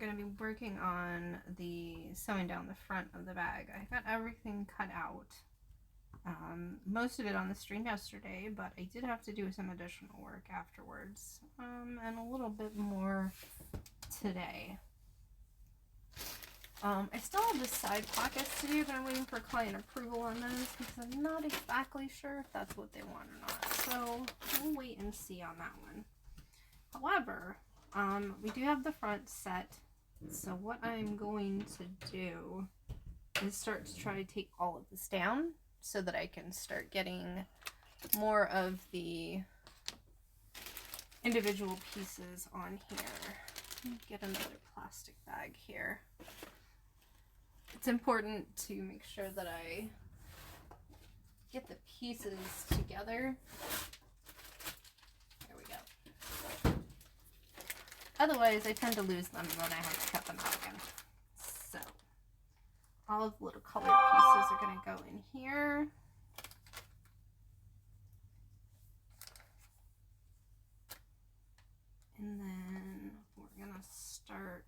going to be working on the sewing down the front of the bag. I got everything cut out. Most of it on the string yesterday, but I did have to do some additional work afterwards, and a little bit more today. I still have the side pockets to do, but I'm waiting for client approval on those because I'm not exactly sure if that's what they want or not. So we'll wait and see on that one. However, we do have the front set. So what I'm going to do is start to try to take all of this down so that I can start getting more of the individual pieces on here. Let me get another plastic bag here. It's important to make sure that I get the pieces together. There we go. Otherwise, I tend to lose them when I have to cut them out again. So, all of the little colored pieces are going to go in here. And then we're going to start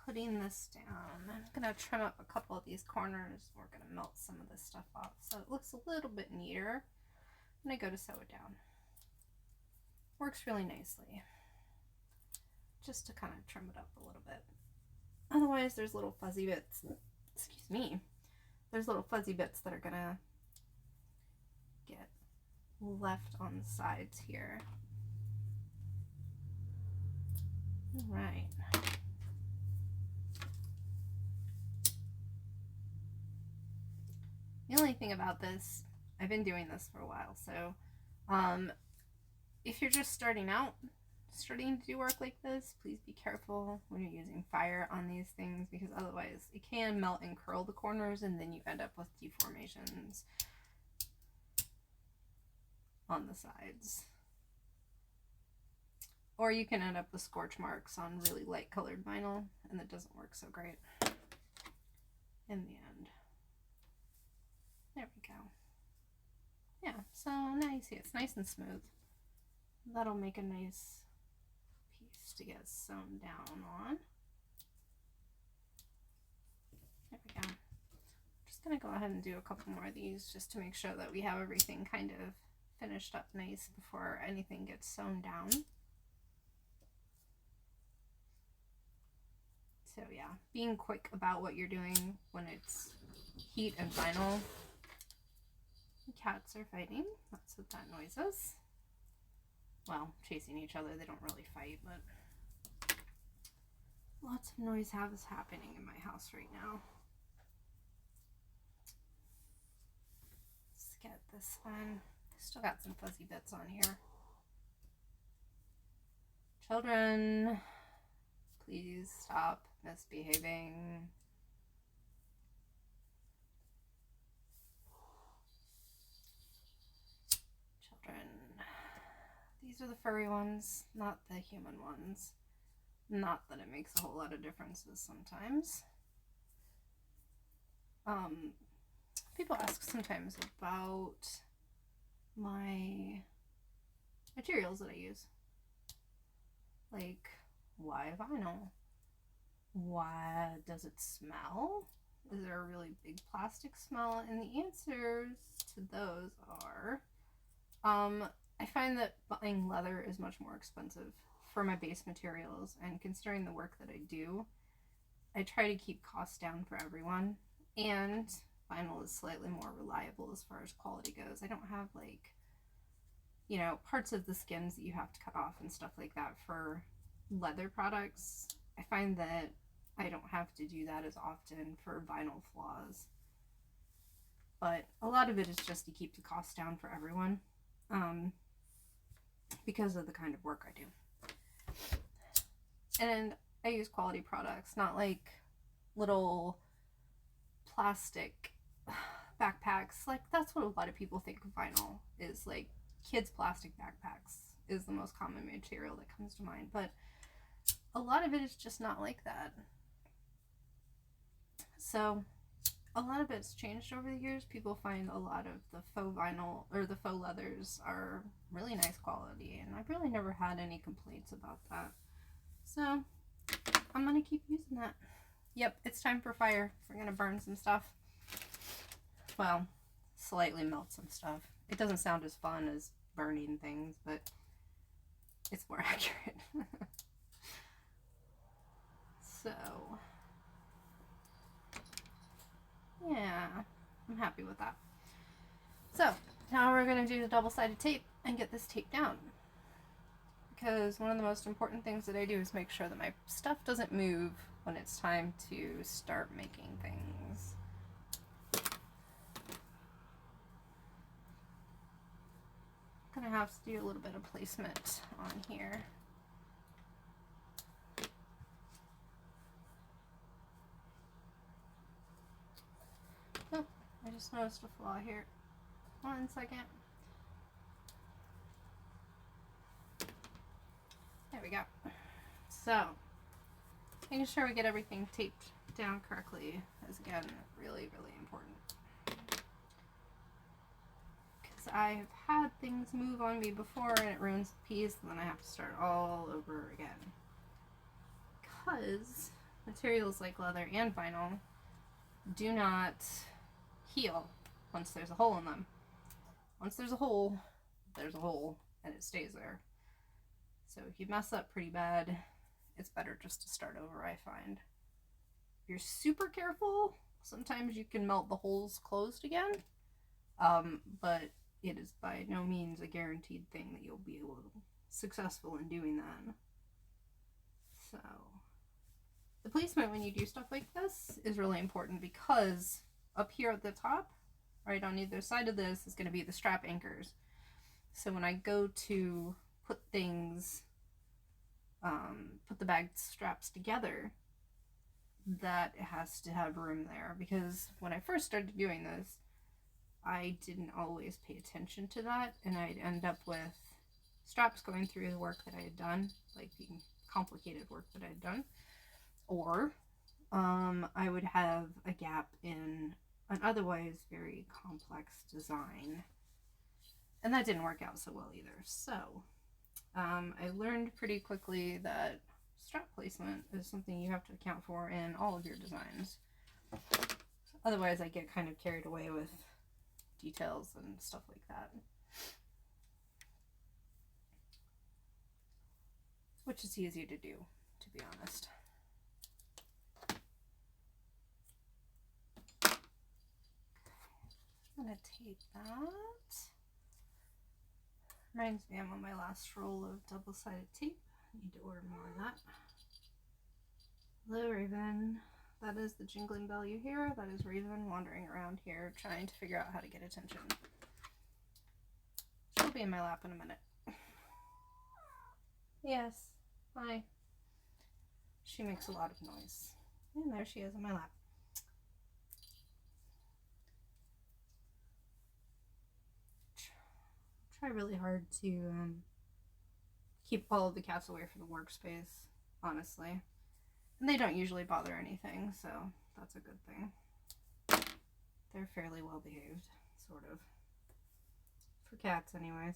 putting this down. I'm going to trim up a couple of these corners. We're going to melt some of this stuff off so it looks a little bit neater when I go to sew it down. Works really nicely. Just to kind of trim it up a little bit. Otherwise, there's little fuzzy bits. Excuse me. There's little fuzzy bits that are going to get left on the sides here. All right. The only thing about this, I've been doing this for a while, so if you're just starting to do work like this, please be careful when you're using fire on these things, because otherwise it can melt and curl the corners and then you end up with deformations on the sides. Or you can end up with scorch marks on really light colored vinyl, and that doesn't work so great in the end. There we go. Yeah, so now you see it's nice and smooth. That'll make a nice piece to get sewn down on. There we go. I'm just going to go ahead and do a couple more of these just to make sure that we have everything kind of finished up nice before anything gets sewn down. So yeah, being quick about what you're doing when it's heat and vinyl. The cats are fighting. That's what that noise is. Well, chasing each other. They don't really fight, but lots of noise is happening in my house right now. Let's get this one. Still got some fuzzy bits on here. Children, please stop misbehaving. These are the furry ones, not the human ones. Not that it makes a whole lot of differences sometimes. People ask sometimes about my materials that I use. Like, why vinyl? Why does it smell? Is there a really big plastic smell? And the answers to those are, I find that buying leather is much more expensive for my base materials, and considering the work that I do, I try to keep costs down for everyone, and vinyl is slightly more reliable as far as quality goes. I don't have, like, you know, parts of the skins that you have to cut off and stuff like that for leather products. I find that I don't have to do that as often for vinyl flaws, but a lot of it is just to keep the costs down for everyone. Because of the kind of work I do. And I use quality products, not like little plastic backpacks. Like, that's what a lot of people think of vinyl is. Like, kids' plastic backpacks is the most common material that comes to mind, but a lot of it is just not like that. So a lot of it's changed over the years. People find a lot of the faux vinyl or the faux leathers are really nice quality, and I've really never had any complaints about that. So I'm gonna keep using that. Yep, it's time for fire. We're gonna burn some stuff. Well, slightly melt some stuff. It doesn't sound as fun as burning things, but it's more accurate. So, yeah, I'm happy with that. So, now we're going to do the double-sided tape and get this tape down. Because one of the most important things that I do is make sure that my stuff doesn't move when it's time to start making things. I'm going to have to do a little bit of placement on here. Oh, I just noticed a flaw here. 1 second. There we go. So, making sure we get everything taped down correctly is, again, really, really important. Because I've had things move on me before and it ruins the piece, and then I have to start all over again. Because materials like leather and vinyl do not heal once there's a hole in them. Once there's a hole, and it stays there. So if you mess up pretty bad, it's better just to start over, I find. If you're super careful, sometimes you can melt the holes closed again, but it is by no means a guaranteed thing that you'll be able to be successful in doing that. So the placement when you do stuff like this is really important, because up here at the top, right on either side of this, is going to be the strap anchors. So when I go to put things, put the bag straps together, that it has to have room there, because when I first started doing this, I didn't always pay attention to that, and I'd end up with straps going through the work that I had done, like the complicated work that I had done, or I would have a gap in an otherwise very complex design, and that didn't work out so well either. So I learned pretty quickly that strap placement is something you have to account for in all of your designs. Otherwise I get kind of carried away with details and stuff like that, which is easy to do, to be honest. I'm gonna tape that. Reminds me I'm on my last roll of double-sided tape. I need to order more of that. Hello, Raven. That is the jingling bell you hear. That is Raven wandering around here trying to figure out how to get attention. She'll be in my lap in a minute. Yes. Hi. She makes a lot of noise. And there she is in my lap. Try really hard to keep all of the cats away from the workspace, honestly. And they don't usually bother anything, so that's a good thing. They're fairly well behaved, sort of. For cats, anyways.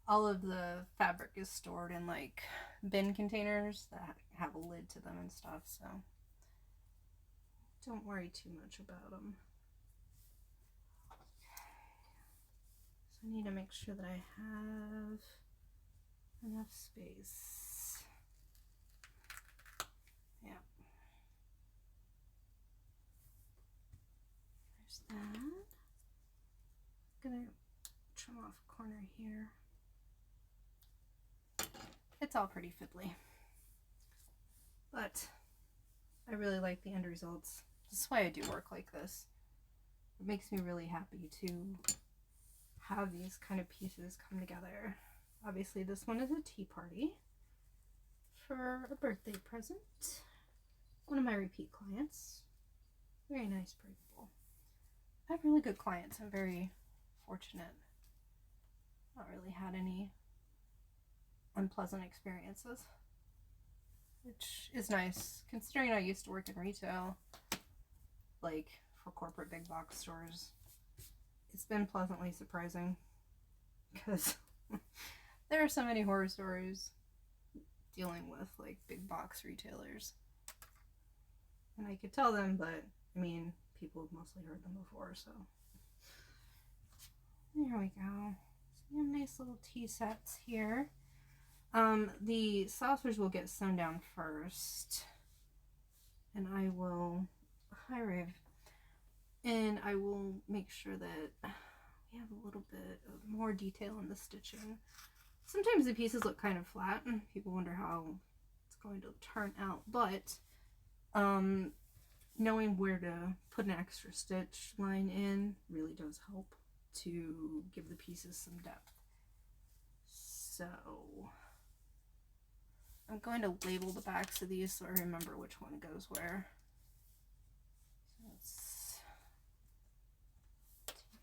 All of the fabric is stored in, like, bin containers that have a lid to them and stuff, so don't worry too much about them. So I need to make sure that I have enough space. Yeah. There's that. I'm gonna trim off a corner here. It's all pretty fiddly, but I really like the end results. This is why I do work like this. It makes me really happy to have these kind of pieces come together. Obviously this one is a tea party for a birthday present. One of my repeat clients. Very nice people. I have really good clients. I'm very fortunate. Not really had any unpleasant experiences, which is nice considering I used to work in retail, like for corporate big box stores. It's been pleasantly surprising because there are so many horror stories dealing with like big box retailers. And I could tell them, but I mean, people have mostly heard them before, so. There we go. So we have nice little tea sets here. The saucers will get sewn down first. And I will, hi Rave, and I will make sure that we have a little bit of more detail in the stitching. Sometimes the pieces look kind of flat and people wonder how it's going to turn out, but knowing where to put an extra stitch line in really does help to give the pieces some depth. So I'm going to label the backs of these so I remember which one goes where. So it's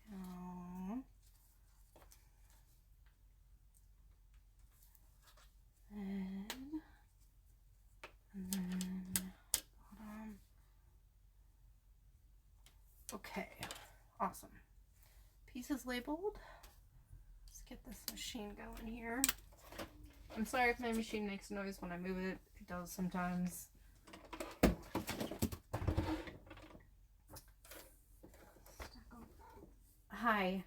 down. And then bottom. Okay, awesome. Pieces labeled. Let's get this machine going here. I'm sorry if my machine makes noise when I move it. It does sometimes. Hi.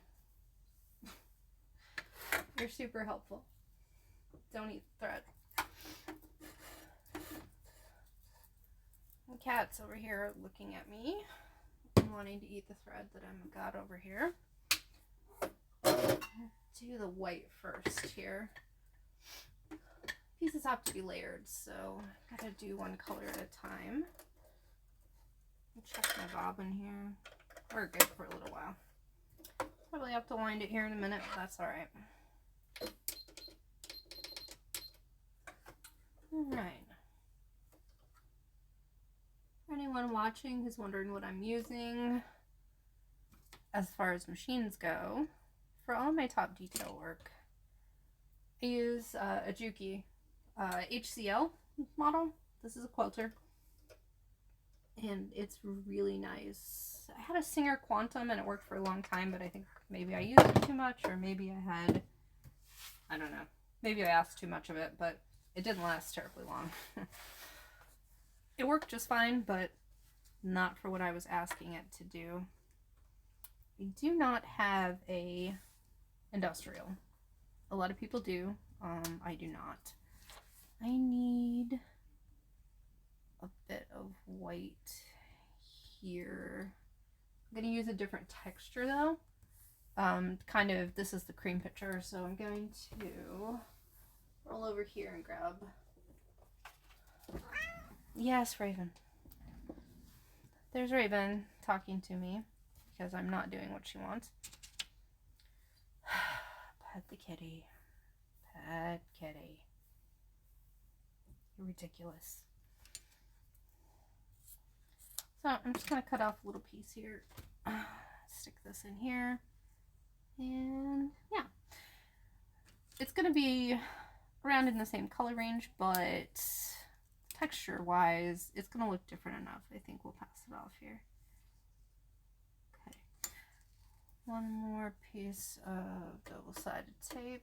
You're super helpful. Don't eat thread. The cat's over here looking at me and wanting to eat the thread that I've got over here. Do the white first here. Pieces have to be layered, so I gotta do one color at a time. Check my bobbin here. We're good for a little while. Probably have to wind it here in a minute, but that's alright. Alright. For anyone watching who's wondering what I'm using as far as machines go, for all of my top detail work, I use a Juki HCL model. This is a quilter. And it's really nice. I had a Singer Quantum and it worked for a long time, but I think maybe I used it too much, or maybe I don't know. Maybe I asked too much of it, but it didn't last terribly long. It worked just fine, but not for what I was asking it to do. I do not have a industrial. A lot of people do. I do not. I need a bit of white here. I'm going to use a different texture though. Kind of, this is the cream picture, so I'm going to roll over here and grab. Yes, Raven. There's Raven talking to me because I'm not doing what she wants. Pet the kitty. Pet kitty. You're ridiculous. So I'm just going to cut off a little piece here. Stick this in here. And yeah. It's going to be around in the same color range, but texture wise, it's going to look different enough. I think we'll pass it off here. Okay. One more piece of double-sided tape.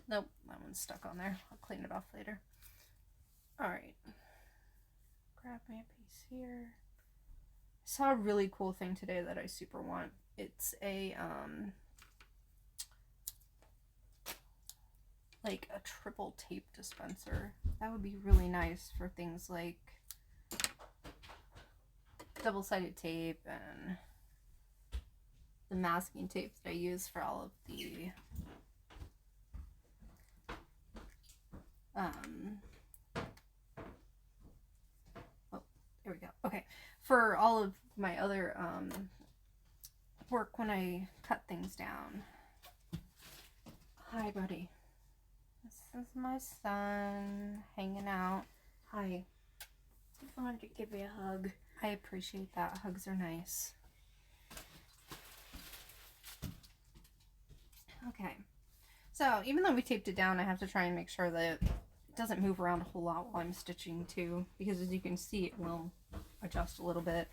Nope, that one's stuck on there. I'll clean it off later. Alright. Grab me a piece here. I saw a really cool thing today that I super want. It's a like a triple tape dispenser. That would be really nice for things like double-sided tape and the masking tape that I use for all of the oh, there we go. Okay, for all of my other work when I cut things down. Hi, buddy. This is my son hanging out. Hi. I wanted to give you a hug. I appreciate that. Hugs are nice. Okay. So even though we taped it down, I have to try and make sure that it doesn't move around a whole lot while I'm stitching too, because as you can see, it will adjust a little bit.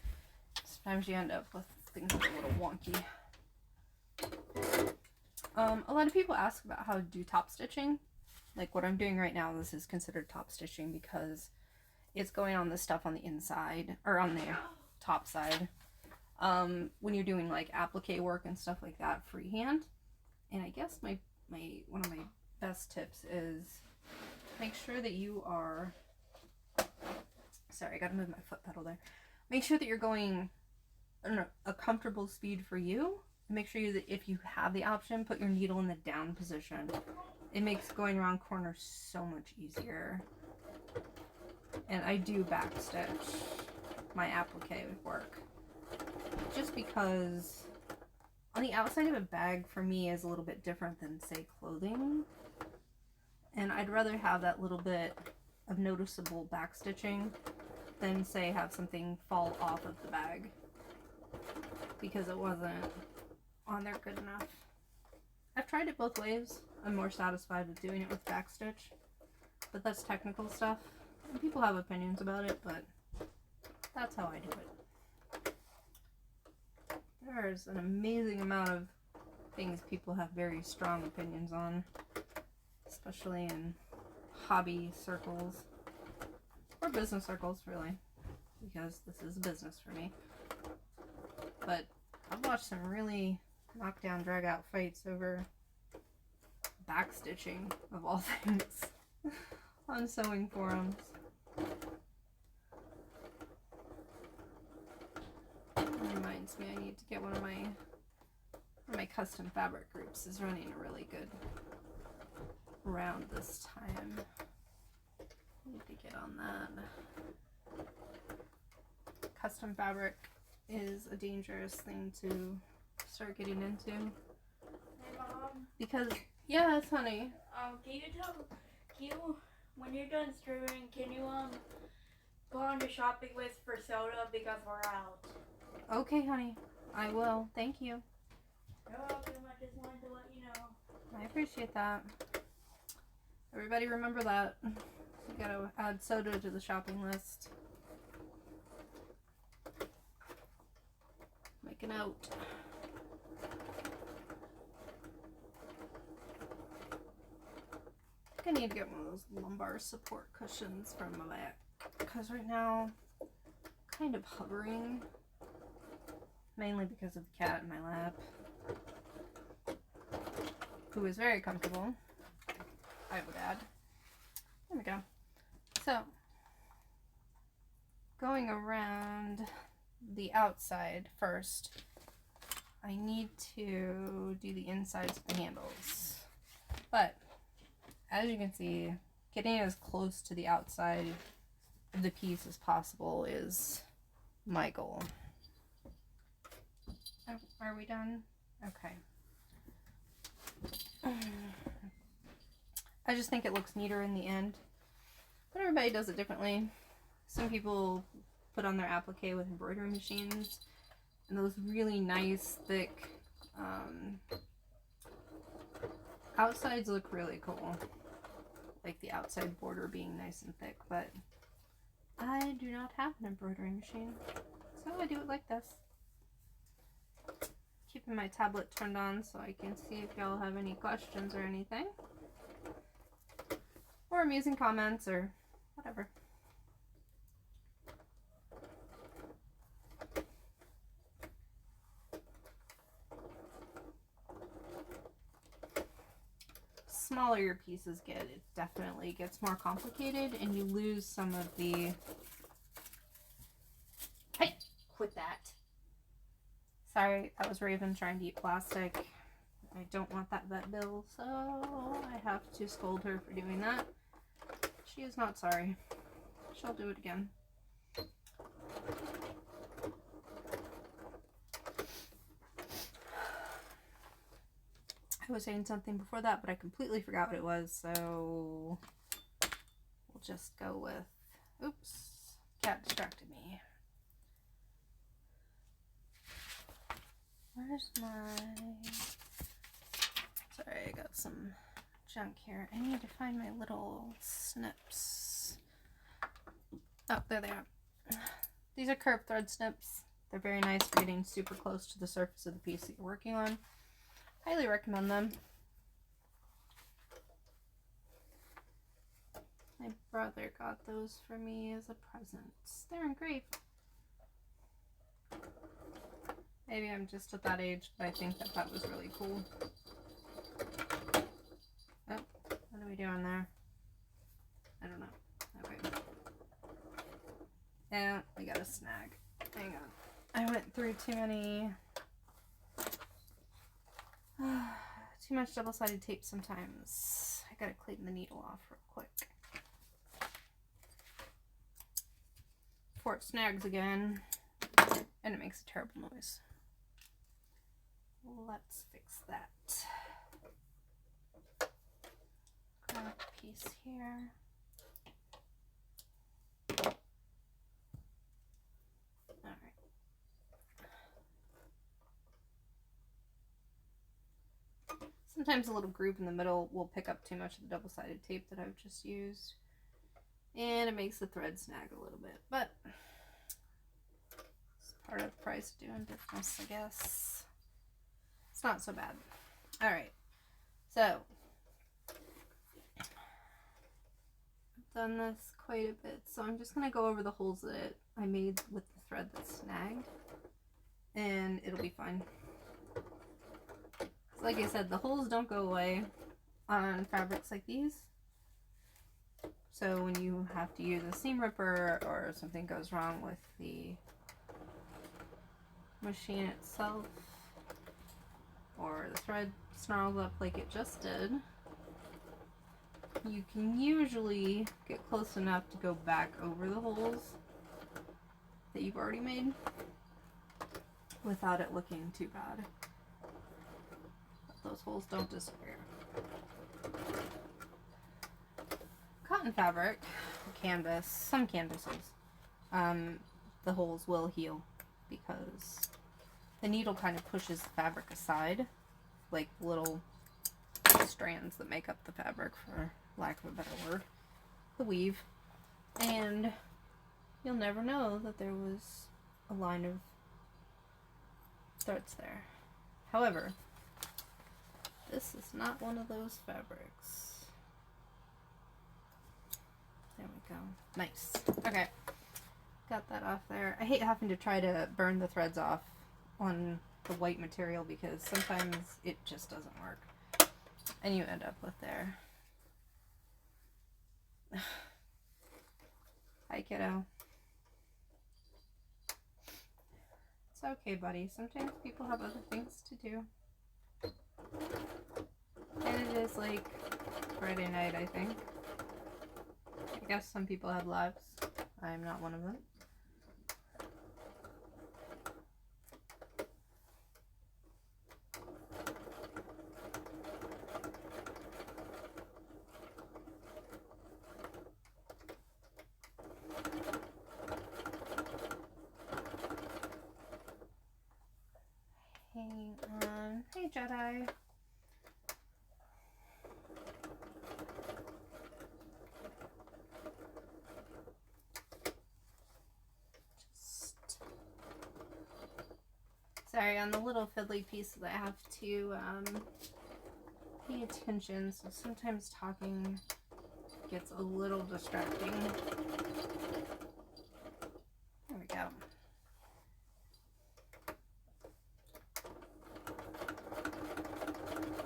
Sometimes you end up with things that are a little wonky. A lot of people ask about how to do top stitching. Like what I'm doing right now, this is considered top stitching because it's going on the stuff on the inside, or on the top side. When you're doing like applique work and stuff like that freehand. And I guess my one of my best tips is make sure that you are, sorry, I gotta move my foot pedal there. Make sure that you're going a comfortable speed for you. Make sure that if you have the option, put your needle in the down position. It makes going around corners so much easier. And I do backstitch my applique work just because on the outside of a bag for me is a little bit different than, say, clothing. And I'd rather have that little bit of noticeable backstitching than, say, have something fall off of the bag because it wasn't on there good enough. I've tried it both ways. I'm more satisfied with doing it with backstitch, but that's technical stuff. And people have opinions about it, but that's how I do it. There's an amazing amount of things people have very strong opinions on, especially in hobby circles, or business circles, really, because this is a business for me. But I've watched some really knockdown, drag-out fights over backstitching, of all things, on sewing forums. That reminds me, I need to get one of my custom fabric groups is running a really good round this time. Need to get on that. Custom fabric is a dangerous thing to start getting into. Hey, Mom. Because, yes, honey. Can you, when you're done streaming, can you, go on the shopping list for soda because we're out? Okay, honey. I will. Thank you. You're welcome. I just wanted to let you know. I appreciate that. Everybody remember that. You gotta add soda to the shopping list. Make a note. I think I need to get one of those lumbar support cushions from my back, because right now I'm kind of hovering, mainly because of the cat in my lap, who is very comfortable, I would add. There we go. So, going around the outside first, I need to do the insides of the handles. But, as you can see, getting as close to the outside of the piece as possible is my goal. Oh, are we done? Okay. I just think it looks neater in the end. But everybody does it differently. Some people put on their applique with embroidery machines, and those really nice, thick outsides look really cool. Like the outside border being nice and thick, but I do not have an embroidery machine, so I do it like this. Keeping my tablet turned on so I can see if y'all have any questions or anything. Or amusing comments or whatever. Smaller your pieces get, it definitely gets more complicated and you lose some of the... Hey, quit that. Sorry, that was Raven trying to eat plastic. I don't want that vet bill, so I have to scold her for doing that. She is not sorry. She'll do it again. I was saying something before that, but I completely forgot what it was, so we'll just go with... Oops, cat distracted me. Where's my... Sorry, I got some junk here. I need to find my little snips. Oh, there they are. These are curved thread snips. They're very nice for getting super close to the surface of the piece that you're working on. Highly recommend them. My brother got those for me as a present. They're engraved. Maybe I'm just at that age, but I think that was really cool. Oh, what are we doing there? I don't know. Okay. Yeah, we got a snag. Hang on. I went through too much double-sided tape sometimes. I gotta clean the needle off real quick. Before it snags again. And it makes a terrible noise. Let's fix that. Grab a piece here. Alright. Sometimes a little groove in the middle will pick up too much of the double-sided tape that I've just used. And it makes the thread snag a little bit. But it's part of the price of doing business, I guess. It's not so bad. Alright. So I've done this quite a bit. So I'm just going to go over the holes that I made with the thread that's snagged. And it'll be fine. Like I said, the holes don't go away on fabrics like these. So when you have to use a seam ripper or something goes wrong with the machine itself, or the thread snarls up like it just did, you can usually get close enough to go back over the holes that you've already made without it looking too bad. Those holes don't disappear. Cotton fabric, canvas, some canvases, the holes will heal because the needle kind of pushes the fabric aside, like little strands that make up the fabric, for lack of a better word, the weave, and you'll never know that there was a line of threads there. However, this is not one of those fabrics. There we go. Nice. Okay. Got that off there. I hate having to try to burn the threads off on the white material because sometimes it just doesn't work. And you end up with there. Hi, kiddo. It's okay, buddy. Sometimes people have other things to do. And it is like Friday night, I think. I guess some people have lives. I'm not one of them. Hang on. Hey, Jedi. Sorry, on the little fiddly pieces I have to pay attention, so sometimes talking gets a little distracting. There we go.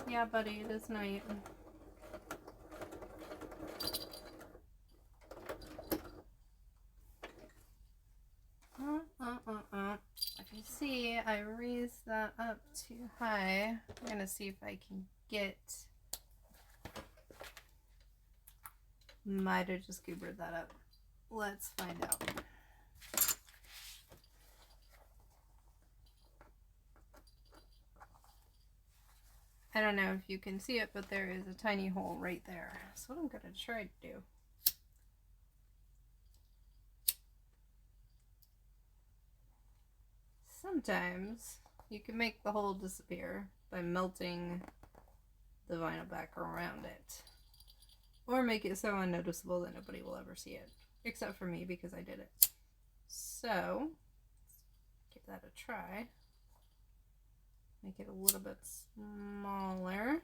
Yeah, buddy, it is night. If you see, I raised that up too high. I'm gonna see if I can get... Might have just goobered that up. Let's find out. I don't know if you can see it, but there is a tiny hole right there. So what I'm gonna try to do. Sometimes you can make the hole disappear by melting the vinyl back around it. Or make it so unnoticeable that nobody will ever see it. Except for me, because I did it. So, give that a try. Make it a little bit smaller.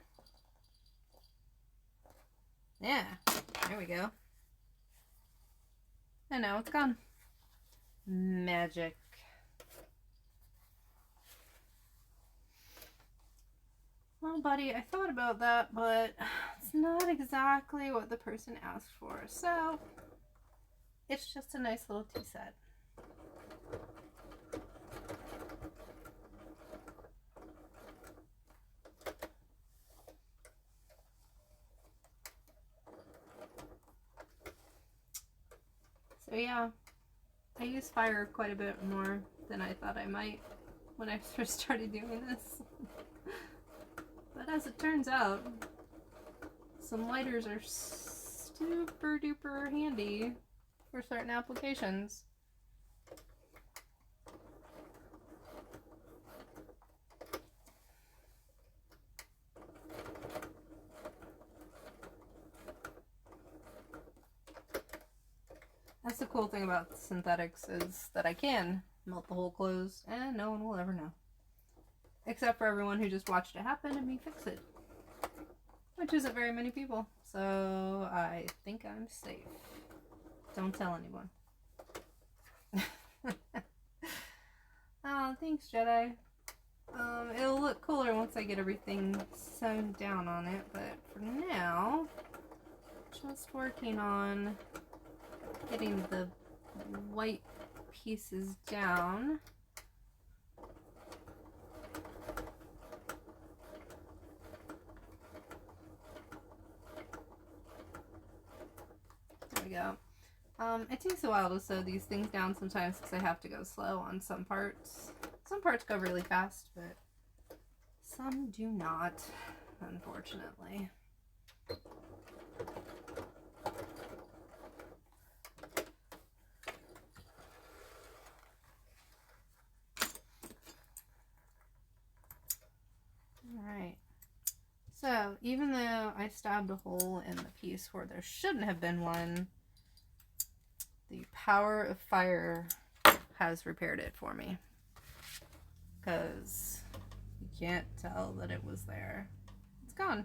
Yeah, there we go. And now it's gone. Magic. Well, buddy, I thought about that, but it's not exactly what the person asked for. So, it's just a nice little tea set. So yeah, I use fire quite a bit more than I thought I might when I first started doing this. But as it turns out, some lighters are super duper handy for certain applications. That's the cool thing about synthetics, is that I can melt the whole closed and no one will ever know. Except for everyone who just watched it happen and me fix it. Which isn't very many people. So I think I'm safe. Don't tell anyone. Oh, thanks, Jedi. It'll look cooler once I get everything sewn down on it, but for now, just working on getting the white pieces down. There we go. It takes a while to sew these things down sometimes because I have to go slow on some parts. Some parts go really fast, but some do not, unfortunately. Alright. So, even though I stabbed a hole in the piece where there shouldn't have been one, the power of fire has repaired it for me. Because you can't tell that it was there. It's gone.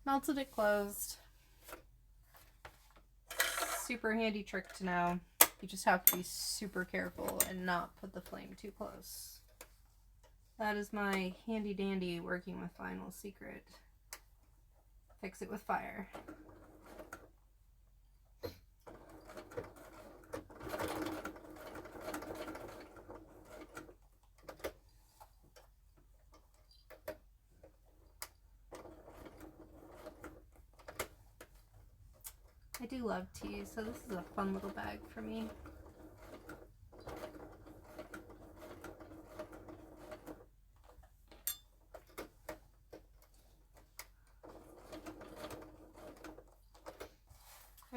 Melted it closed. Super handy trick to know. You just have to be super careful and not put the flame too close. That is my handy dandy working with vinyl secret. Fix it with fire. I do love tea, so this is a fun little bag for me.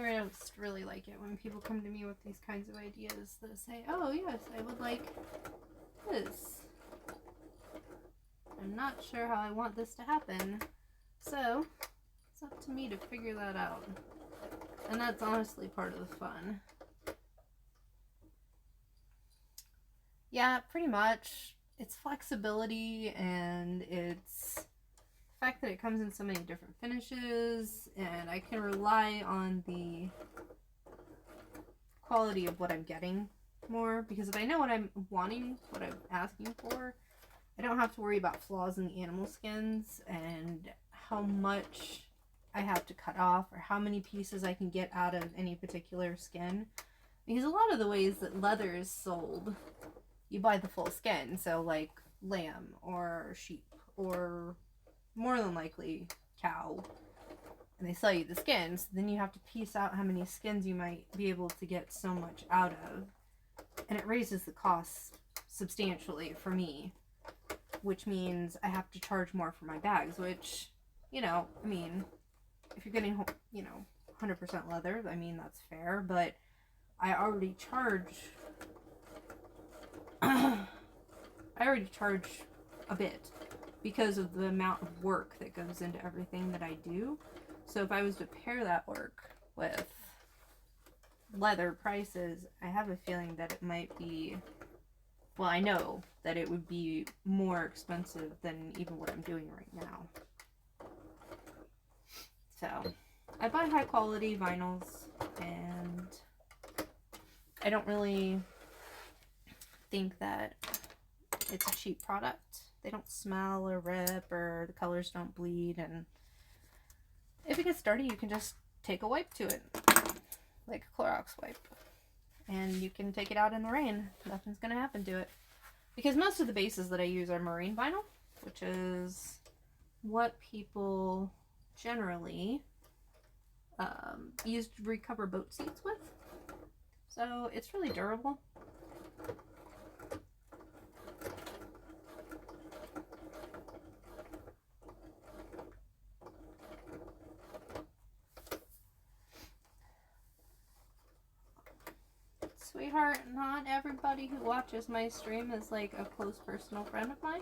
I just really like it when people come to me with these kinds of ideas that say, oh yes, I would like this. I'm not sure how I want this to happen, so it's up to me to figure that out. And that's honestly part of the fun. Yeah, pretty much. It's flexibility and it's the fact that it comes in so many different finishes, and I can rely on the quality of what I'm getting more, because if I know what I'm wanting, what I'm asking for, I don't have to worry about flaws in the animal skins and how much I have to cut off or how many pieces I can get out of any particular skin. Because a lot of the ways that leather is sold, you buy the full skin, so like lamb or sheep or more than likely cow, and they sell you the skins. Then you have to piece out how many skins you might be able to get so much out of, and it raises the cost substantially for me, which means I have to charge more for my bags, which, you know, I mean, if you're getting, you know, 100% leather, I mean, that's fair, but I already charge a bit because of the amount of work that goes into everything that I do. So if I was to pair that work with leather prices, I have a feeling that it might be, well, I know that it would be more expensive than even what I'm doing right now. So I buy high quality vinyls, and I don't really think that it's a cheap product. They don't smell or rip, or the colors don't bleed, and if it gets dirty, you can just take a wipe to it, like a Clorox wipe, and you can take it out in the rain. Nothing's gonna happen to it. Because most of the bases that I use are marine vinyl, which is what people generally use to recover boat seats with. So it's really durable. Sweetheart, not everybody who watches my stream is like a close personal friend of mine.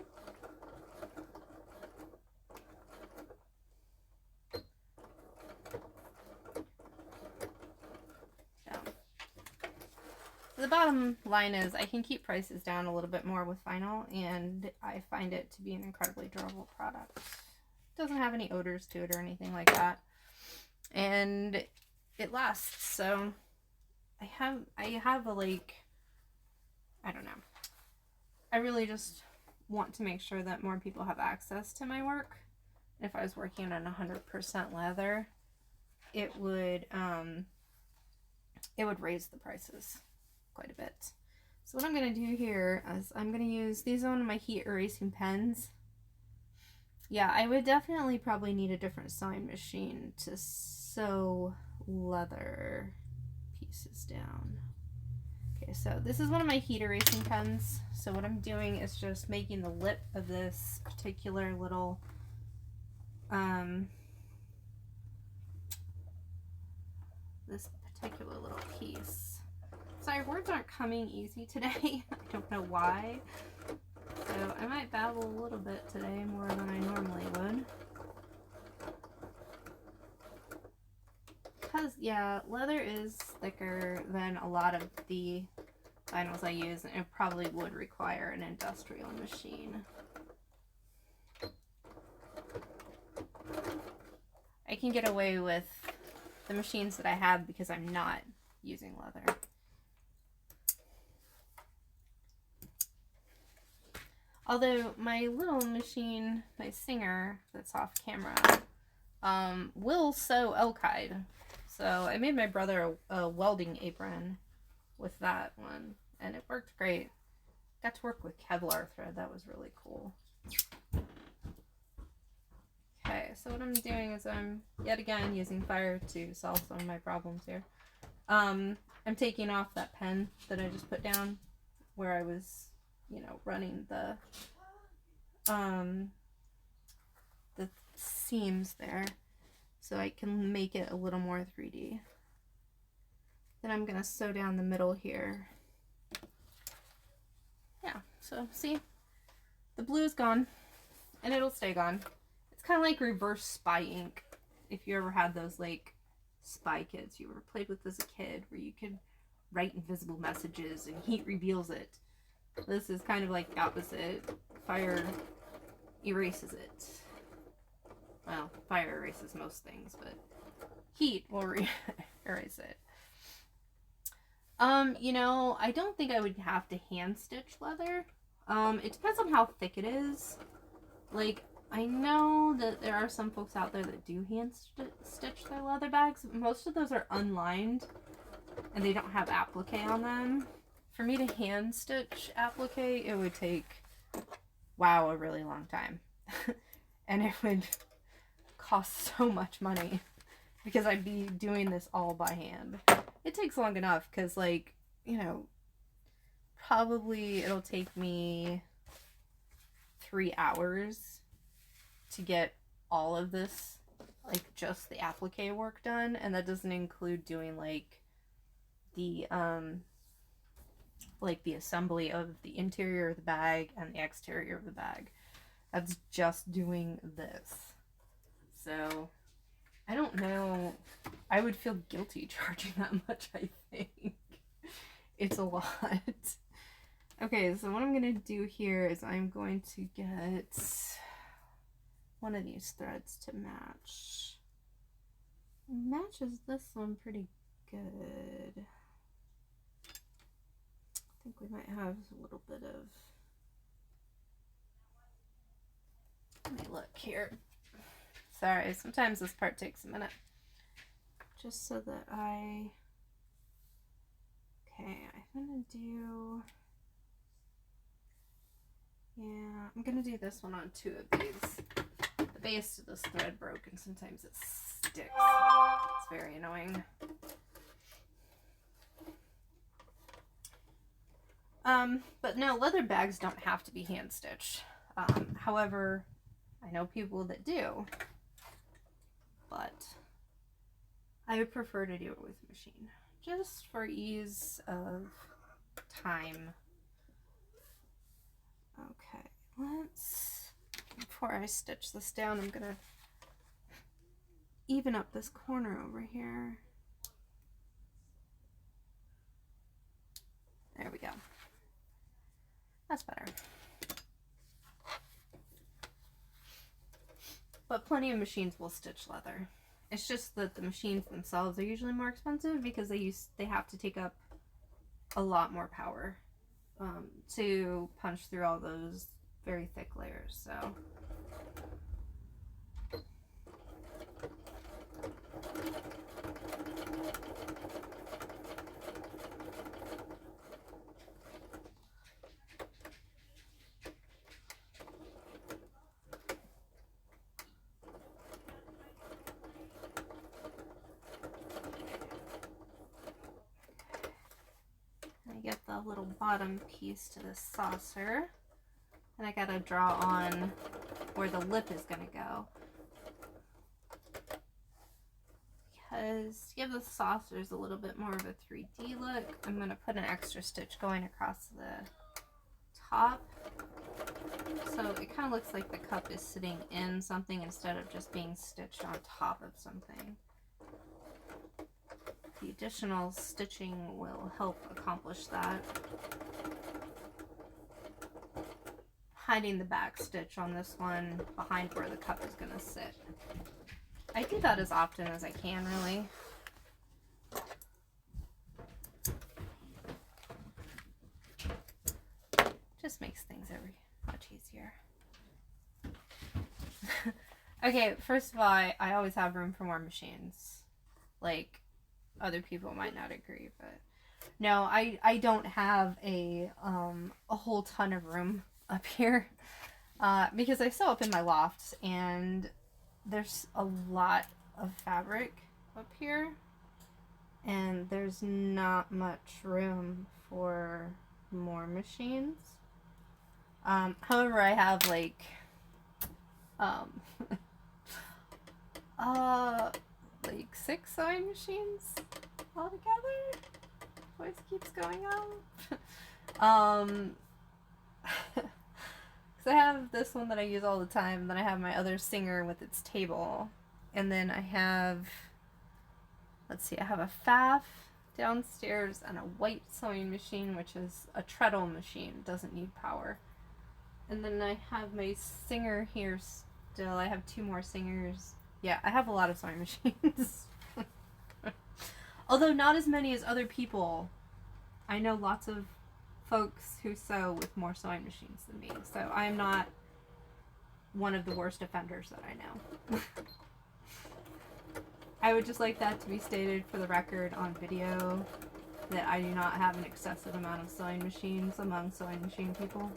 The bottom line is I can keep prices down a little bit more with vinyl, and I find it to be an incredibly durable product. It doesn't have any odors to it or anything like that, and it lasts. So I have a, like, I don't know. I really just want to make sure that more people have access to my work. If I was working on 100% leather, it would raise the prices quite a bit. So what I'm going to do here is I'm going to use, these are one of my heat erasing pens. Yeah, I would definitely probably need a different sewing machine to sew leather pieces down. Okay, so this is one of my heat erasing pens. So what I'm doing is just making the lip of this particular little piece. Sorry, words aren't coming easy today. I don't know why. So I might babble a little bit today, more than I normally would. Because, yeah, leather is thicker than a lot of the vinyls I use, and it probably would require an industrial machine. I can get away with the machines that I have because I'm not using leather. Although my little machine, my Singer that's off camera, will sew elk hide. So I made my brother a welding apron with that one, and it worked great. Got to work with Kevlar thread. That was really cool. Okay, so what I'm doing is I'm yet again using fire to solve some of my problems here. I'm taking off that pen that I just put down where I was, you know, running the seams there, so I can make it a little more 3D. Then I'm gonna sew down the middle here. Yeah, so see, the blue is gone, and it'll stay gone. It's kind of like reverse spy ink. If you ever had those, like, spy kits you ever played with as a kid, where you could write invisible messages and heat reveals it. This is kind of like the opposite. Fire erases it. Well, fire erases most things, but heat will erase it. You know, I don't think I would have to hand stitch leather. It depends on how thick it is. Like, I know that there are some folks out there that do hand stitch their leather bags. Most of those are unlined, and they don't have applique on them. For me to hand stitch applique, it would take, wow, a really long time. And it would cost so much money because I'd be doing this all by hand. It takes long enough because, like, you know, probably it'll take me 3 hours to get all of this, like, just the applique work done, and that doesn't include doing, like, the assembly of the interior of the bag and the exterior of the bag. That's just doing this. So I don't know, I would feel guilty charging that much, I think. It's a lot. Okay, so what I'm gonna do here is I'm going to get one of these threads to match. It matches this one pretty good. think we might have a little bit of... Let me look here. Sorry, sometimes this part takes a minute. Just so that I... Okay, I'm gonna do... Yeah, I'm gonna do this one on 2 of these. The base of this thread broke and sometimes it sticks. It's very annoying. But no, leather bags don't have to be hand stitched. However, I know people that do, but I would prefer to do it with a machine, just for ease of time. Okay, before I stitch this down, I'm gonna even up this corner over here. There we go. That's better. But plenty of machines will stitch leather. It's just that the machines themselves are usually more expensive because they have to take up a lot more power to punch through all those very thick layers. So get the little bottom piece to this saucer, and I gotta draw on where the lip is gonna go, because to give the saucers a little bit more of a 3D look, I'm gonna put an extra stitch going across the top, so it kind of looks like the cup is sitting in something instead of just being stitched on top of something. The additional stitching will help accomplish that. Hiding the back stitch on this one behind where the cup is going to sit. I do that as often as I can, really. Just makes things much easier. Okay, first of all, I always have room for more machines. Like, other people might not agree, but no, I don't have a whole ton of room up here because I sew up in my loft and there's a lot of fabric up here and there's not much room for more machines. However, I have like like 6 sewing machines altogether. Voice keeps going out. Because I have this one that I use all the time, then I have my other Singer with its table, and then I have, let's see, I have a Pfaff downstairs and a white sewing machine, which is a treadle machine, it doesn't need power. And then I have my Singer here still. I have 2 more Singers. Yeah, I have a lot of sewing machines. Although not as many as other people. I know lots of folks who sew with more sewing machines than me, so I am not one of the worst offenders that I know. I would just like that to be stated for the record on video, that I do not have an excessive amount of sewing machines among sewing machine people.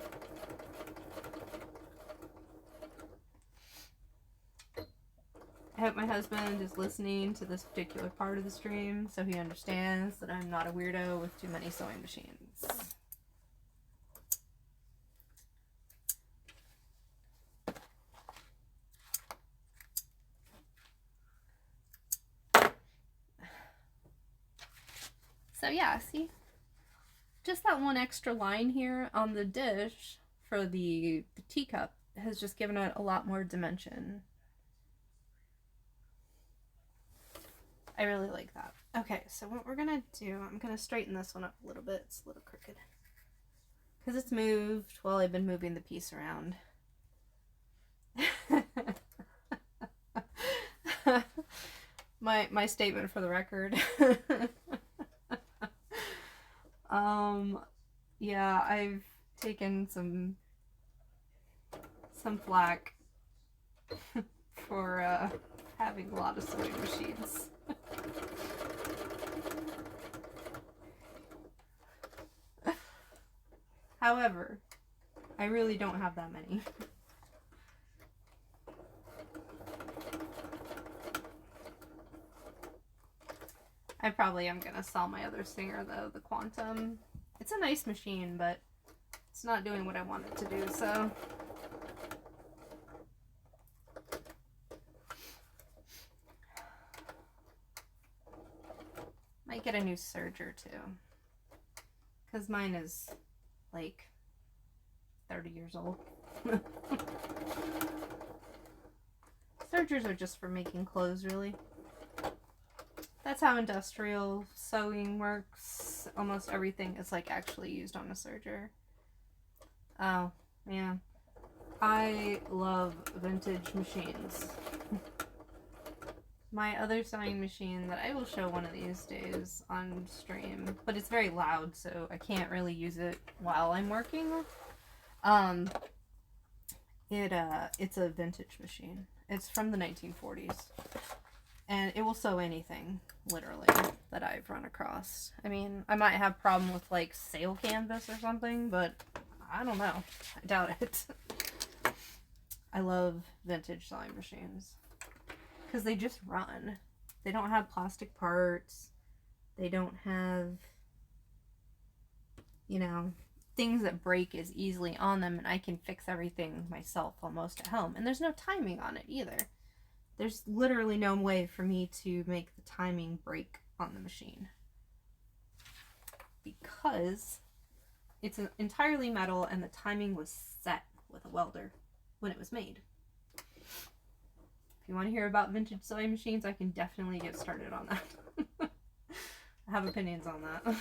I hope my husband is listening to this particular part of the stream so he understands that I'm not a weirdo with too many sewing machines. So yeah, see? Just that one extra line here on the dish for the teacup has just given it a lot more dimension. I really like that. Okay, so what we're gonna do, I'm gonna straighten this one up a little bit. It's a little crooked because it's moved while I've been moving the piece around. my statement for the record. Yeah, I've taken some flack for having a lot of sewing machines. However, I really don't have that many. I probably am gonna sell my other Singer though, the Quantum. It's a nice machine, but it's not doing what I want it to do, so. Might get a new Serger too. Because mine is like 30 years old. Sergers are just for making clothes, really. That's how industrial sewing works. Almost everything is like actually used on a serger. Oh, yeah. I love vintage machines. My other sewing machine that I will show one of these days on stream, but it's very loud, so I can't really use it while I'm working. It's a vintage machine. It's from the 1940s. And it will sew anything, literally, that I've run across. I mean, I might have a problem with, like, sail canvas or something, but I don't know. I doubt it. I love vintage sewing machines. Because they just run. They don't have plastic parts. They don't have, you know, things that break as easily on them, and I can fix everything myself almost at home. And there's no timing on it either. There's literally no way for me to make the timing break on the machine. Because it's entirely metal and the timing was set with a welder when it was made. If you want to hear about vintage sewing machines, I can definitely get started on that. I have opinions on that.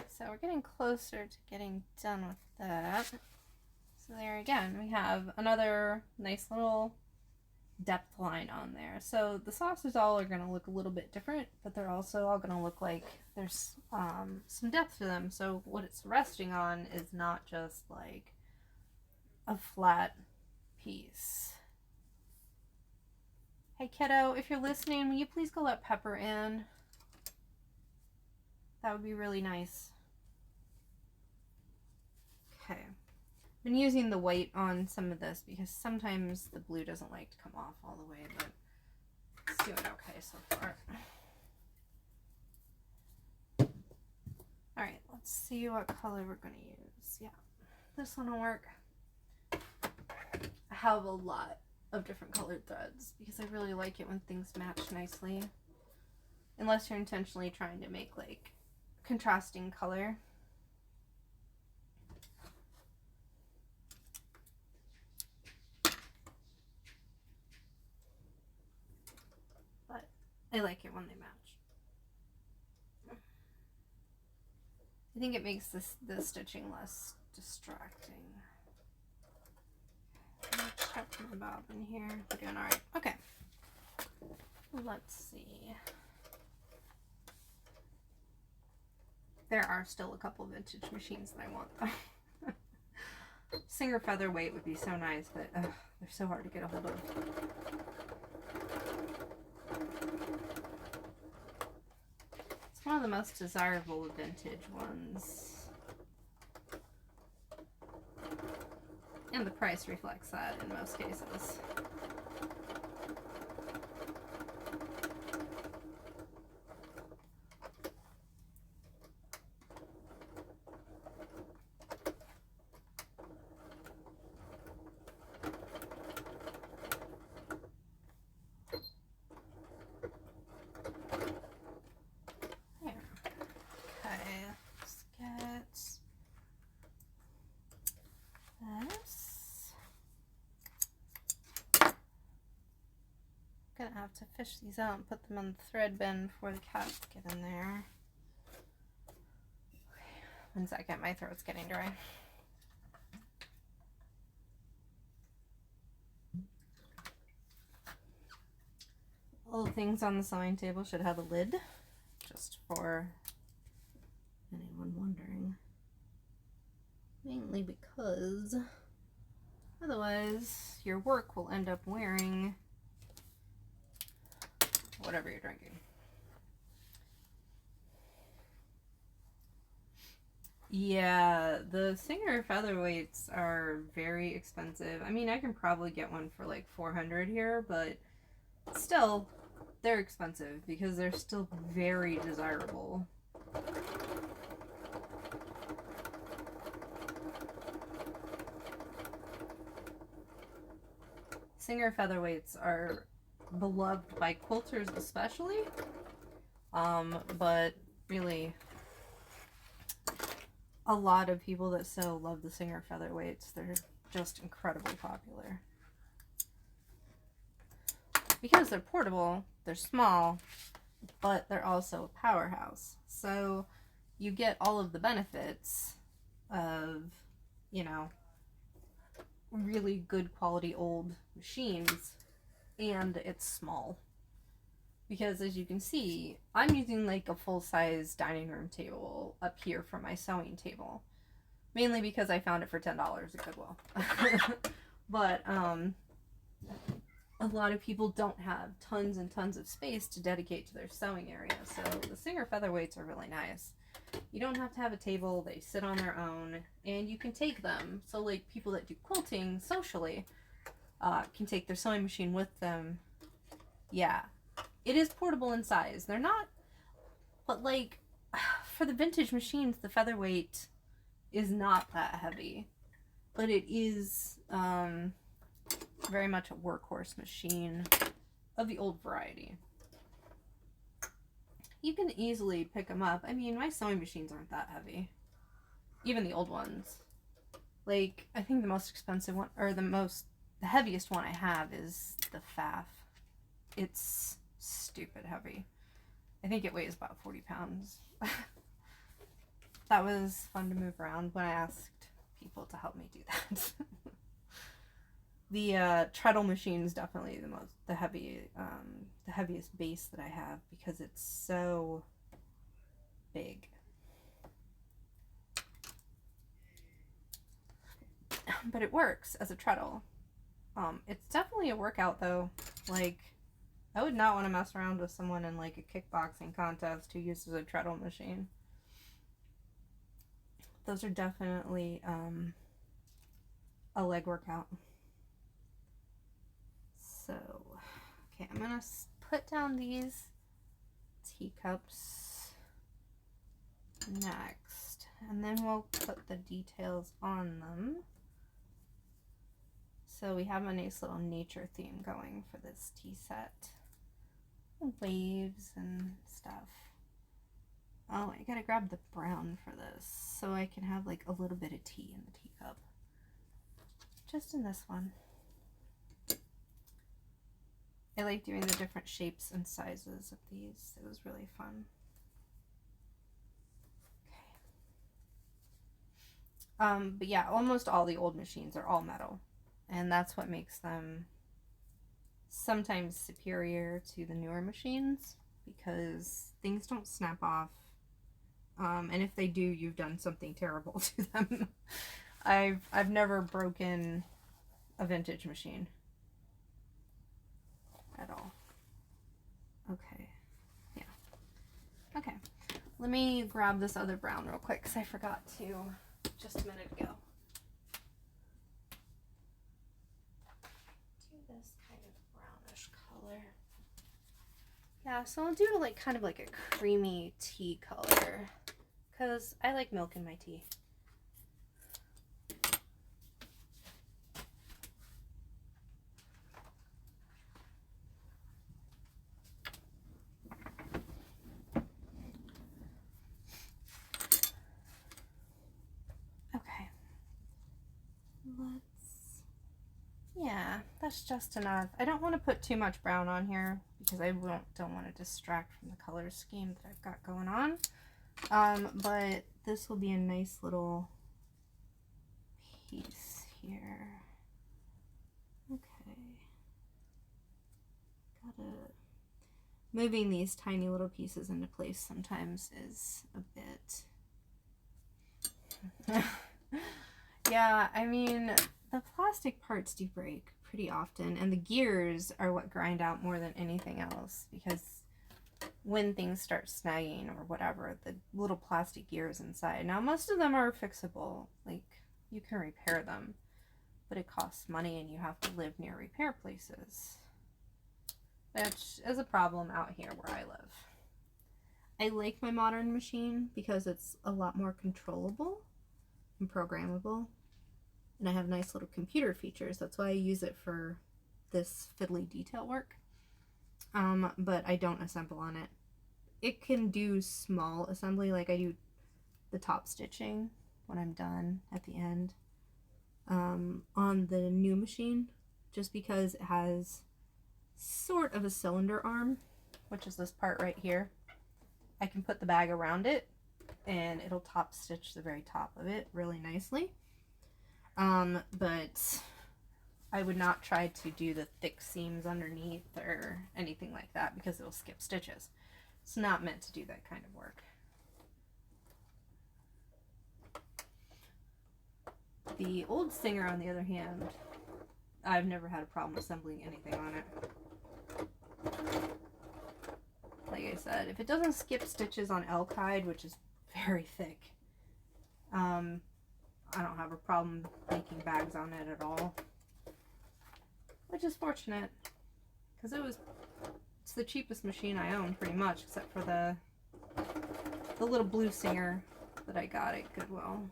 So we're getting closer to getting done with that. So there again, we have another nice little depth line on there. So the saucers all are going to look a little bit different, but they're also all going to look like there's some depth to them. So what it's resting on is not just like a flat piece. Hey kiddo, if you're listening, will you please go let Pepper in? That would be really nice. Okay. I've been using the white on some of this because sometimes the blue doesn't like to come off all the way, but it's doing okay so far. Alright, let's see what color we're going to use. Yeah, this one will work. I have a lot of different colored threads because I really like it when things match nicely. Unless you're intentionally trying to make like contrasting color. But I like it when they match. I think it makes the stitching less distracting. Check my bobbin here. We're doing alright. Okay. Let's see. There are still a couple vintage machines that I want though. Singer Featherweight would be so nice, but they're so hard to get a hold of. It's one of the most desirable vintage ones. And the price reflects that in most cases. gonna have to fish these out and put them in the thread bin before the cats get in there. Okay, 1 second, my throat's getting dry. All the things on the sewing table should have a lid, just for anyone wondering. Mainly because otherwise your work will end up wearing whatever you're drinking. Yeah, the Singer featherweights are very expensive. I mean, I can probably get one for like $400 here, but still, they're expensive because they're still very desirable. Singer featherweights are beloved by quilters especially, but really a lot of people that sew love the Singer featherweights. They're just incredibly popular. Because they're portable, they're small, but they're also a powerhouse. So you get all of the benefits of, you know, really good quality old machines, and it's small. Because as you can see, I'm using like a full-size dining room table up here for my sewing table. Mainly because I found it for $10 at Goodwill. But, a lot of people don't have tons and tons of space to dedicate to their sewing area, so the Singer featherweights are really nice. You don't have to have a table, they sit on their own, and you can take them. So like people that do quilting socially can take their sewing machine with them. Yeah, it is portable in size. They're not, but like for the vintage machines, the featherweight is not that heavy, but it is very much a workhorse machine of the old variety. You can easily pick them up. I mean, my sewing machines aren't that heavy. Even the old ones. Like, I think the most expensive one, or the heaviest one I have is the Pfaff. It's stupid heavy. I think it weighs about 40 pounds. That was fun to move around when I asked people to help me do that. The treadle machine is definitely the heaviest base that I have because it's so big. But it works as a treadle. It's definitely a workout though. Like, I would not want to mess around with someone in like a kickboxing contest who uses a treadle machine. Those are definitely a leg workout. So, okay, I'm gonna put down these teacups next, and then we'll put the details on them. So we have a nice little nature theme going for this tea set. Waves and stuff. Oh, I gotta grab the brown for this so I can have like a little bit of tea in the teacup. Just in this one. I like doing the different shapes and sizes of these. It was really fun. Okay. But yeah, almost all the old machines are all metal. And that's what makes them sometimes superior to the newer machines, because things don't snap off. And if they do, you've done something terrible to them. I've never broken a vintage machine at all. Okay. Yeah. Okay. Let me grab this other brown real quick because I forgot to just a minute ago. Do this kind of brownish color. Yeah, so I'll do like kind of like a creamy tea color because I like milk in my tea. Okay. Yeah, that that's just enough. I don't want to put too much brown on here because I don't want to distract from the color scheme that I've got going on. But this will be a nice little piece here. Okay. Moving these tiny little pieces into place sometimes is a bit... Yeah, I mean, the plastic parts do break pretty often, and the gears are what grind out more than anything else, because when things start snagging or whatever, the little plastic gears inside. Now, most of them are fixable, like, you can repair them, but it costs money and you have to live near repair places, which is a problem out here where I live. I like my modern machine because it's a lot more controllable and programmable, and I have nice little computer features. That's why I use it for this fiddly detail work, but I don't assemble on it. It can do small assembly, like I do the top stitching when I'm done at the end on the new machine, just because it has sort of a cylinder arm, which is this part right here. I can put the bag around it and it'll top stitch the very top of it really nicely. But I would not try to do the thick seams underneath or anything like that because it'll skip stitches. It's not meant to do that kind of work. The old Singer, on the other hand, I've never had a problem assembling anything on it. Like I said, if it doesn't skip stitches on elk hide, which is very thick, I don't have a problem making bags on it at all, which is fortunate because it's the cheapest machine I own pretty much, except for the little blue Singer that I got at Goodwill.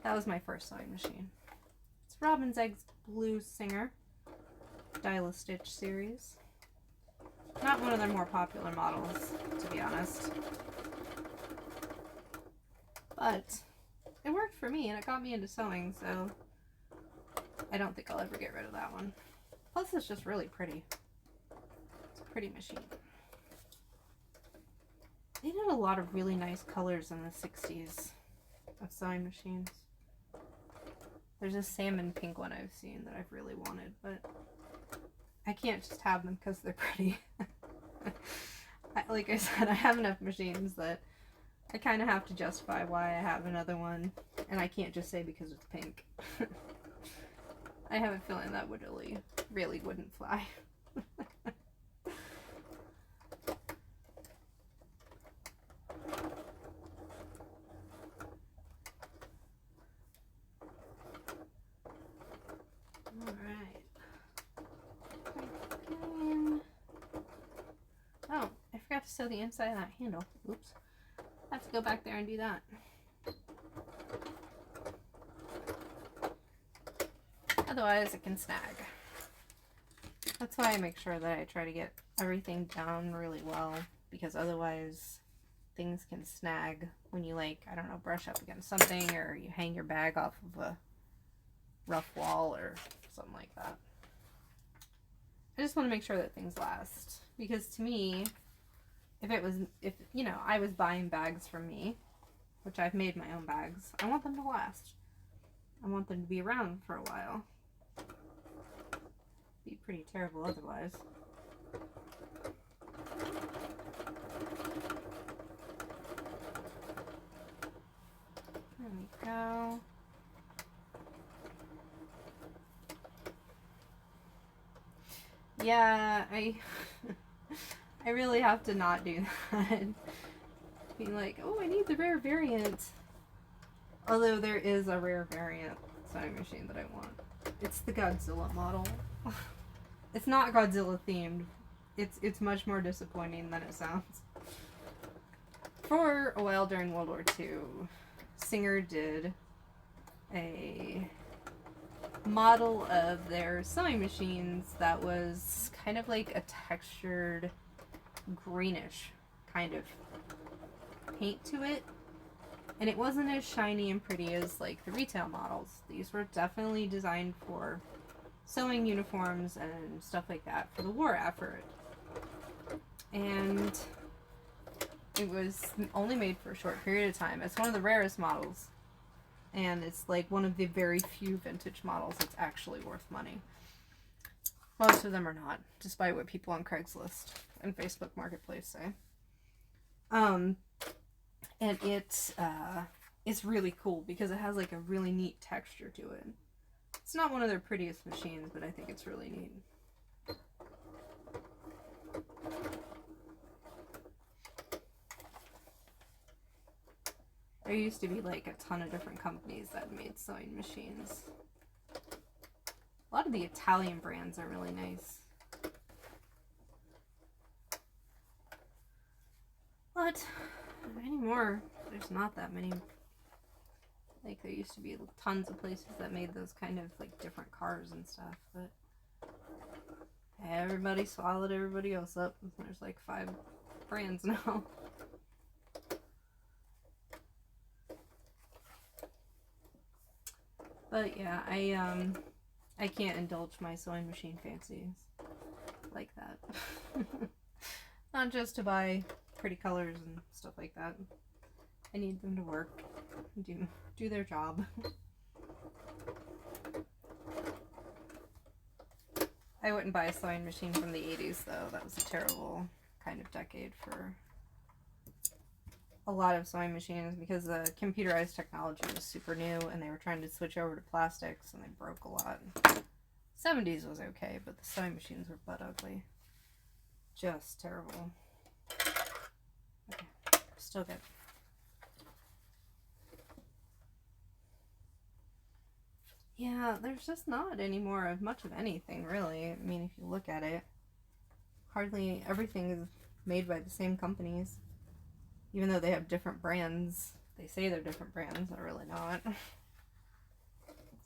That was my first sewing machine. It's Robin's Eggs Blue Singer Stitch series. Not one of their more popular models, to be honest, but it worked for me and it got me into sewing, so I don't think I'll ever get rid of that one. Plus, it's just really pretty. It's a pretty machine. They did a lot of really nice colors in the 60s of sewing machines. There's a salmon pink one I've seen that I've really wanted, but I can't just have them because they're pretty. Like I said, I have enough machines that I kind of have to justify why I have another one, and I can't just say because it's pink. I have a feeling that would really wouldn't fly. Alright. Oh, I forgot to sew the inside of that handle. Oops. I have to go back there and do that. Otherwise it can snag. That's why I make sure that I try to get everything down really well, because otherwise things can snag when you, like, I don't know, brush up against something or you hang your bag off of a rough wall or something like that. I just want to make sure that things last, because to me, if you know, I was buying bags from me, which I've made my own bags, I want them to last. I want them to be around for a while. Be pretty terrible otherwise. There we go. Yeah, I really have to not do that. Being like, oh, I need the rare variant. Although there is a rare variant sewing machine that I want. It's the Godzilla model. It's not Godzilla themed. It's much more disappointing than it sounds. For a while during World War II, Singer did a model of their sewing machines that was kind of like a textured greenish kind of paint to it, and it wasn't as shiny and pretty as like the retail models. These were definitely designed for sewing uniforms and stuff like that for the war effort. And it was only made for a short period of time. It's one of the rarest models. And it's like one of the very few vintage models that's actually worth money. Most of them are not, despite what people on Craigslist and Facebook Marketplace say. And it's really cool because it has like a really neat texture to it. It's not one of their prettiest machines, but I think it's really neat. There used to be like a ton of different companies that made sewing machines. A lot of the Italian brands are really nice. But anymore, there's not that many. Like there used to be tons of places that made those kind of like different cars and stuff, but everybody swallowed everybody else up. There's like 5 brands now. But yeah, I can't indulge my sewing machine fancies like that. Not just to buy pretty colors and stuff like that. I need them to work, do their job. I wouldn't buy a sewing machine from the 80s though. That was a terrible kind of decade for a lot of sewing machines because the computerized technology was super new and they were trying to switch over to plastics and they broke a lot. 70s was okay, but the sewing machines were butt ugly. Just terrible. Okay, still good. Yeah, there's just not any more of much of anything, really. I mean, if you look at it, hardly everything is made by the same companies. Even though they have different brands, they say they're different brands, they're really not.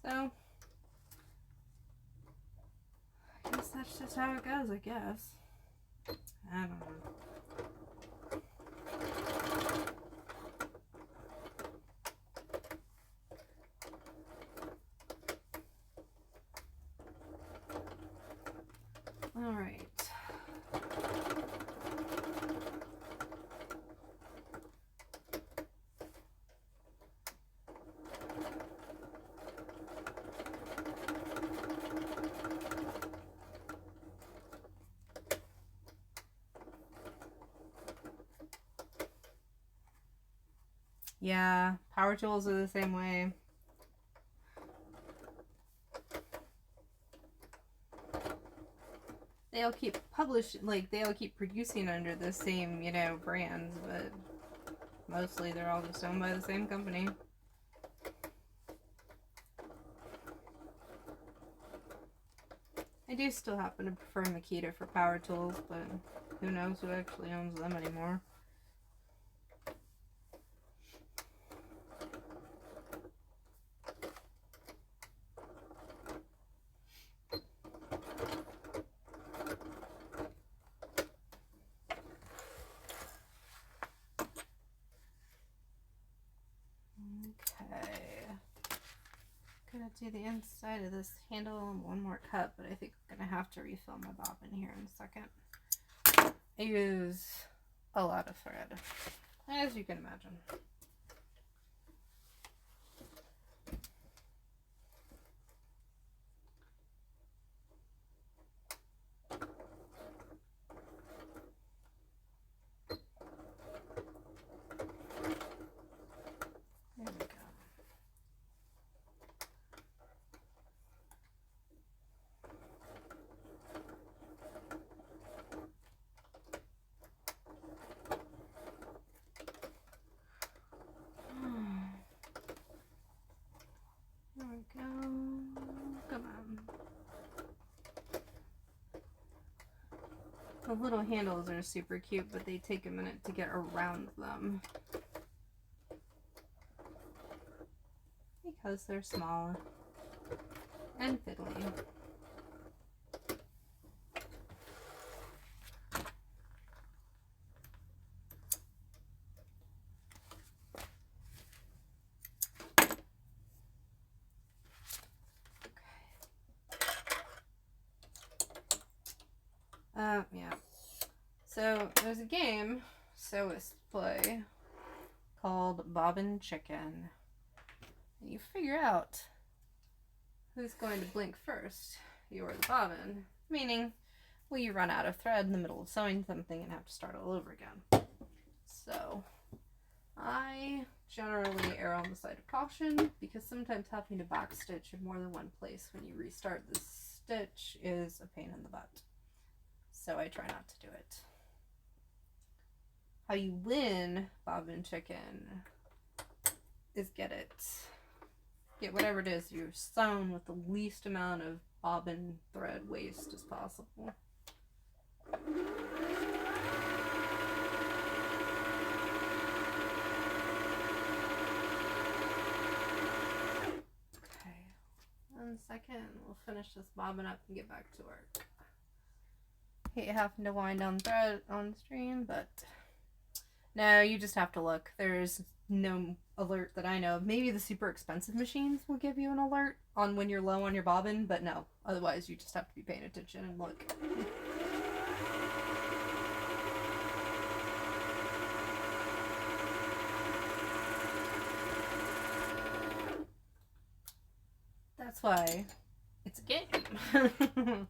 So, I guess that's just how it goes, I guess. I don't know. All right. Yeah, power tools are the same way. They all keep they all keep producing under the same, brands, but mostly they're all just owned by the same company. I do still happen to prefer Makita for power tools, but who knows who actually owns them anymore. Gonna do the inside of this handle and one more cut, but I think I'm gonna have to refill my bobbin here in a second. I use a lot of thread, as you can imagine. There we go. There we go. Come on. The little handles are super cute, but they take a minute to get around them. Because they're small and fiddly. Yeah. So there's a game sewists play called Bobbin Chicken. And you figure out who's going to blink first, you or the bobbin. Meaning, will you run out of thread in the middle of sewing something and have to start all over again? So, I generally err on the side of caution because sometimes having to backstitch in more than one place when you restart the stitch is a pain in the butt. So I try not to do it. How you win Bobbin Chicken is get whatever it is you're sewn with the least amount of bobbin thread waste as possible. Okay, 1 second, we'll finish this bobbin up and get back to work. Hate having to wind down thread on the stream, but no, you just have to look. There's no alert that I know of. Maybe the super expensive machines will give you an alert on when you're low on your bobbin, but no. Otherwise, you just have to be paying attention and look. That's why it's a game.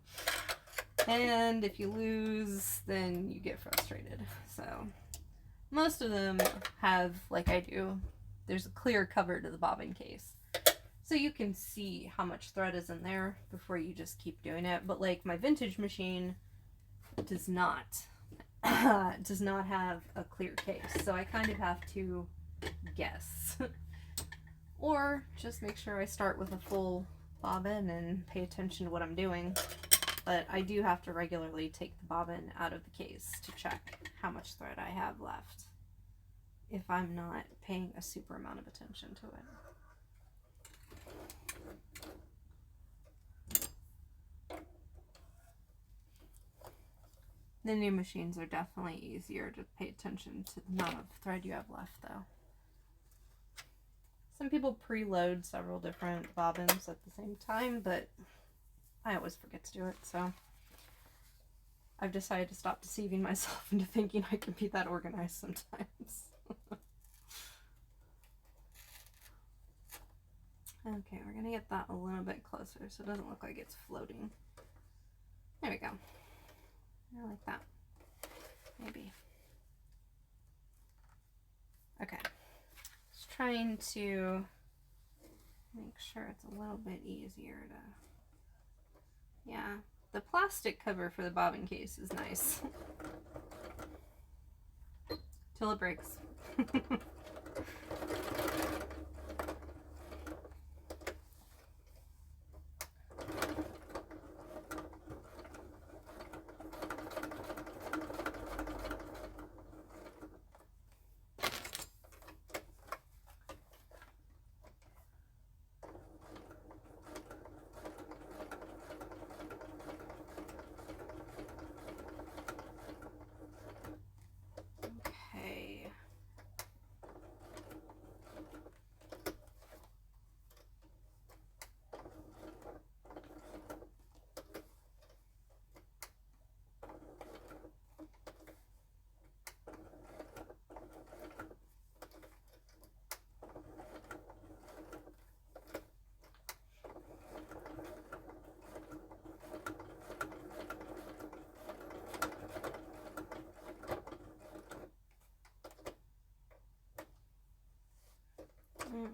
And if you lose, then you get frustrated. So most of them have, like I do, there's a clear cover to the bobbin case. So you can see how much thread is in there before you just keep doing it. But like my vintage machine does not have a clear case. So I kind of have to guess. Or just make sure I start with a full bobbin and pay attention to what I'm doing. But I do have to regularly take the bobbin out of the case to check how much thread I have left if I'm not paying a super amount of attention to it. The new machines are definitely easier to pay attention to the amount of thread you have left, though. Some people preload several different bobbins at the same time, but I always forget to do it, so I've decided to stop deceiving myself into thinking I can be that organized sometimes. Okay, we're gonna get that a little bit closer so it doesn't look like it's floating. There we go. I like that. Maybe. Okay. Just trying to make sure it's a little bit easier to... Yeah, the plastic cover for the bobbin case is nice. Till it breaks.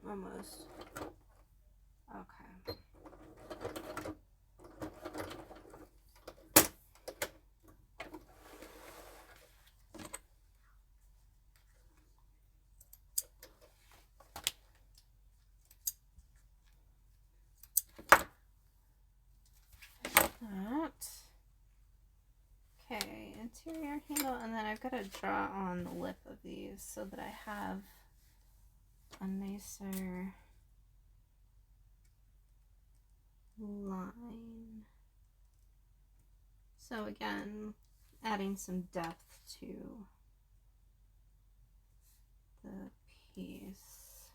Almost. Okay. That. Okay, interior handle, and then I've got to draw on the lip of these so that I have a nicer line. So again, adding some depth to the piece.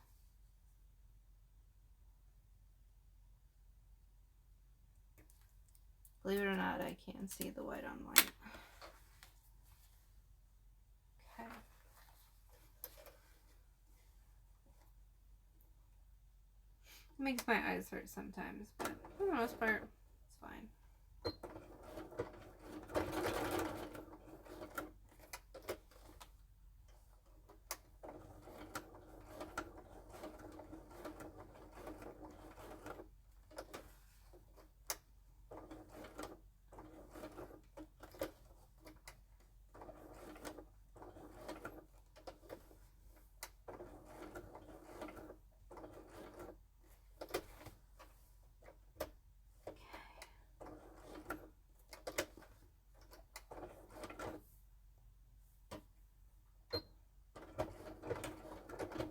Believe it or not, I can see the white on white. makes my eyes hurt sometimes, but for the most part, it's fine.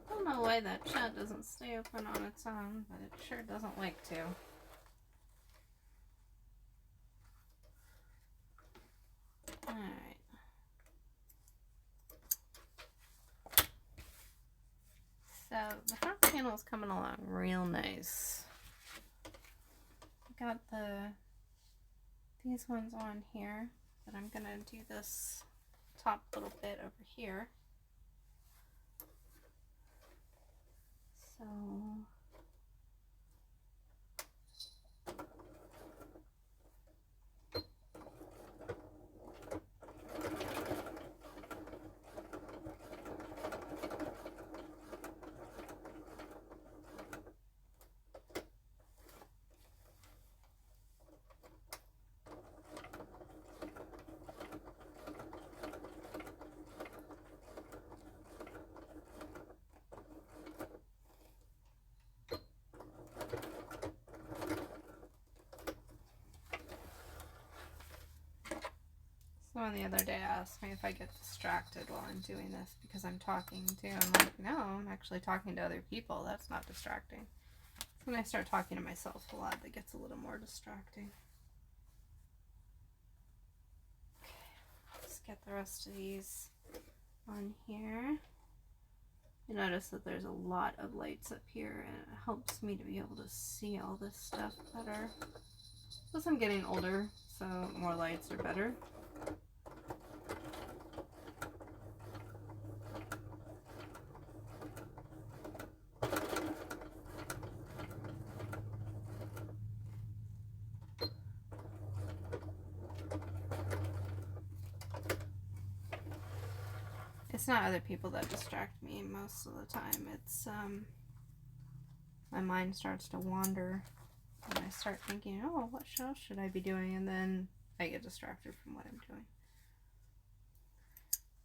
I don't know why that chat doesn't stay open on its own, but it sure doesn't like to. Alright. So the front panel is coming along real nice. I got these ones on here, but I'm gonna do this top little bit over here. So someone the other day asked me if I get distracted while I'm doing this because I'm talking too. I'm like, no, I'm actually talking to other people. That's not distracting. It's when I start talking to myself a lot that gets a little more distracting. Okay, let's get the rest of these on here. You notice that there's a lot of lights up here and it helps me to be able to see all this stuff better. Plus I'm getting older, so more lights are better. It's not other people that distract me most of the time. It's my mind starts to wander and I start thinking, oh, what show should I be doing? And then I get distracted from what I'm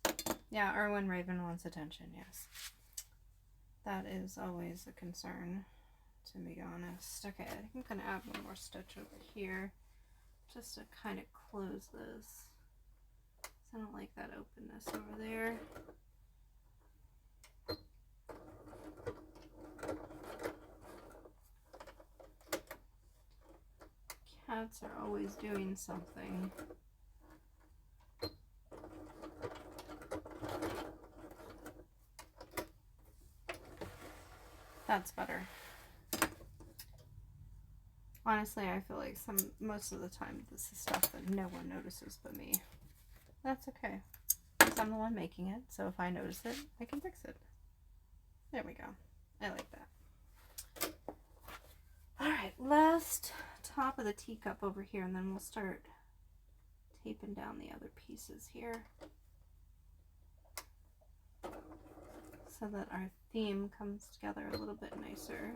doing. Yeah, Erwin Raven wants attention, yes. That is always a concern, to be honest. Okay, I think I'm going to add one more stitch over here just to kind of close this. I don't like that openness over there. Cats are always doing something. That's better. Honestly, I feel like most of the time this is stuff that no one notices but me. That's okay, because I'm the one making it, so if I notice it, I can fix it. There we go. I like that. Alright, last top of the teacup over here, and then we'll start taping down the other pieces here so that our theme comes together a little bit nicer.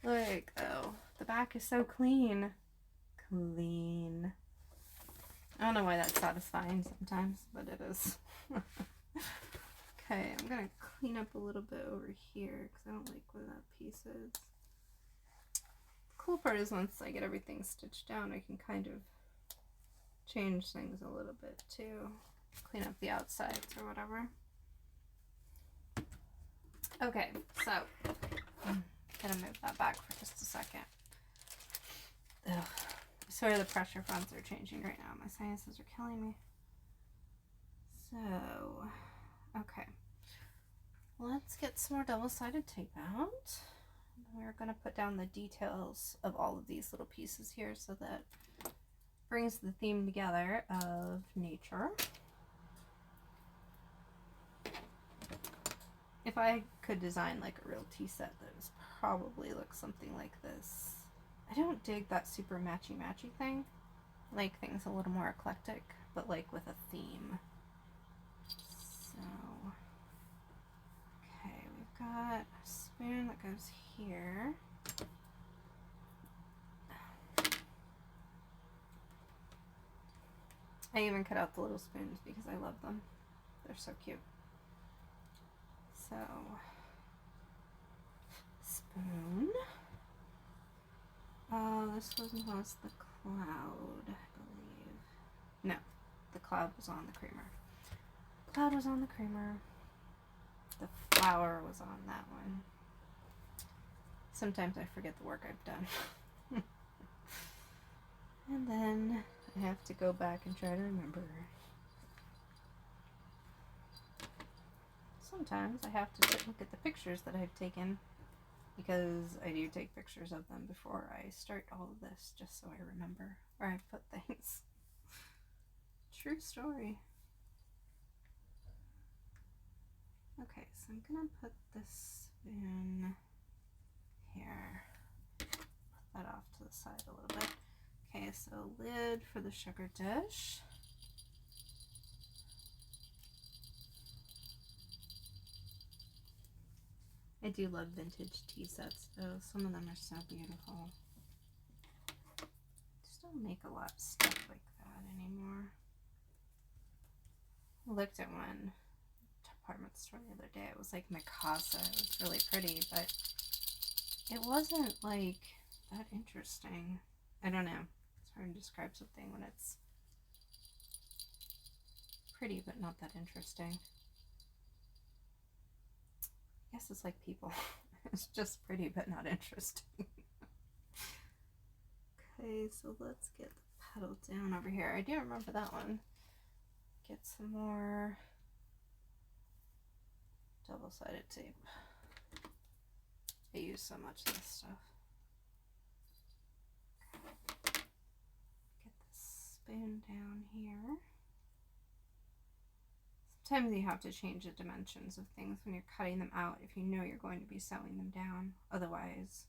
Look, oh, the back is so clean. Clean. I don't know why that's satisfying sometimes, but it is. Okay, I'm going to clean up a little bit over here because I don't like where that piece is. The cool part is once I get everything stitched down, I can kind of change things a little bit too. Clean up the outsides or whatever. Okay, so I'm gonna move that back for just a second. Ugh, swear the pressure fronts are changing right now. My sinuses are killing me. So, okay. Let's get some more double-sided tape out. We're going to put down the details of all of these little pieces here so that it brings the theme together of nature. If I could design like a real tea set, that would probably look something like this. I don't dig that super matchy-matchy thing. I like things a little more eclectic, but like with a theme. So, okay, we've got a spoon that goes here. I even cut out the little spoons because I love them. They're so cute. So, spoon. Oh, this one was the cloud, I believe. No, the cloud was on the creamer. Cloud was on the creamer. The flower was on that one. Sometimes I forget the work I've done. And then I have to go back and try to remember. Sometimes I have to look at the pictures that I've taken, because I do take pictures of them before I start all of this, just so I remember where I put things. True story. Okay, so I'm gonna put this spoon here. Put that off to the side a little bit. Okay, so lid for the sugar dish. I do love vintage tea sets though. Some of them are so beautiful. Just don't make a lot of stuff like that anymore. I looked at one department store the other day. It was like Mikasa. It was really pretty, but it wasn't like that interesting. I don't know. It's hard to describe something when it's pretty but not that interesting. I guess it's like people. It's just pretty but not interesting. Okay, so let's get the pedal down over here. I do remember that one. Get some more double-sided tape. I use so much of this stuff. Okay. Get this spoon down here. Sometimes you have to change the dimensions of things when you're cutting them out if you know you're going to be sewing them down. Otherwise,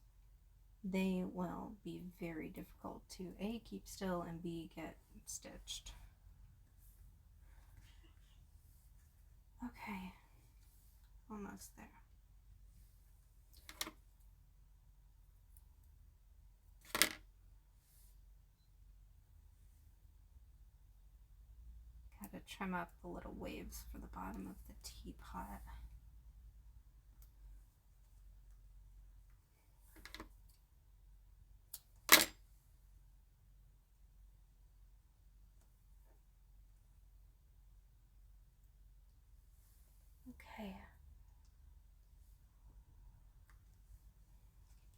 they will be very difficult to A, keep still, and B, get stitched. Okay, almost there. Gotta trim up the little waves for the bottom of the teapot. Okay.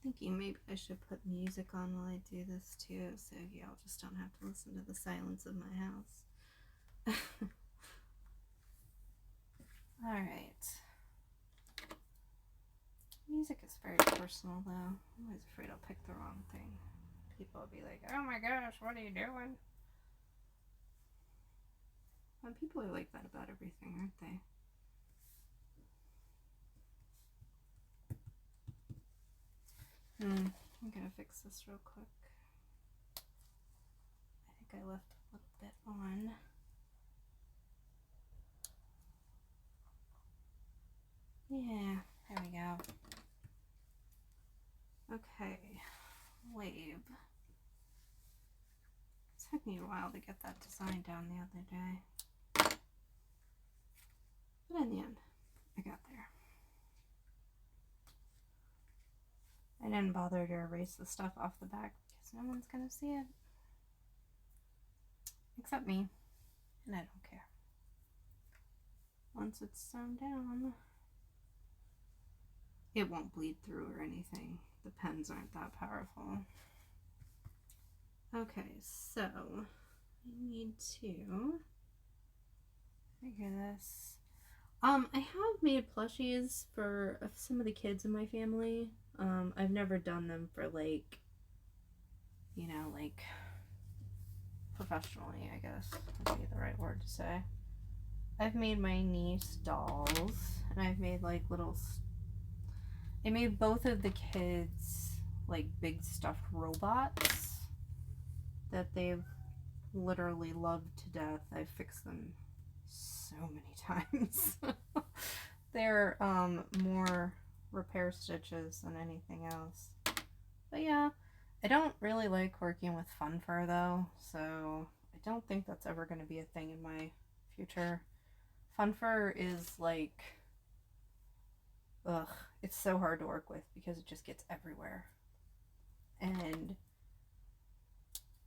Thinking maybe I should put music on while I do this too, so y'all just don't have to listen to the silence of my house. Alright. Music is very personal though. I'm always afraid I'll pick the wrong thing. People will be like, oh my gosh, what are you doing? Well, people are like that about everything, aren't they? I'm gonna fix this real quick. I think I left a little bit on. Yeah, there we go. Okay, wave. It took me a while to get that design down the other day. But in the end, I got there. I didn't bother to erase the stuff off the back because no one's gonna see it. Except me. And I don't care. Once it's sewn down, it won't bleed through or anything. The pens aren't that powerful. Okay, so I need to figure this. I have made plushies for some of the kids in my family. I've never done them for like, you know, like professionally, I guess would be the right word to say. I've made my niece dolls, and I've made like little. I made both of the kids like big stuffed robots that they've literally loved to death. I've fixed them so many times. They're more repair stitches than anything else. But yeah, I don't really like working with fun fur though, so I don't think that's ever going to be a thing in my future. Fun fur is like, ugh, it's so hard to work with because it just gets everywhere. And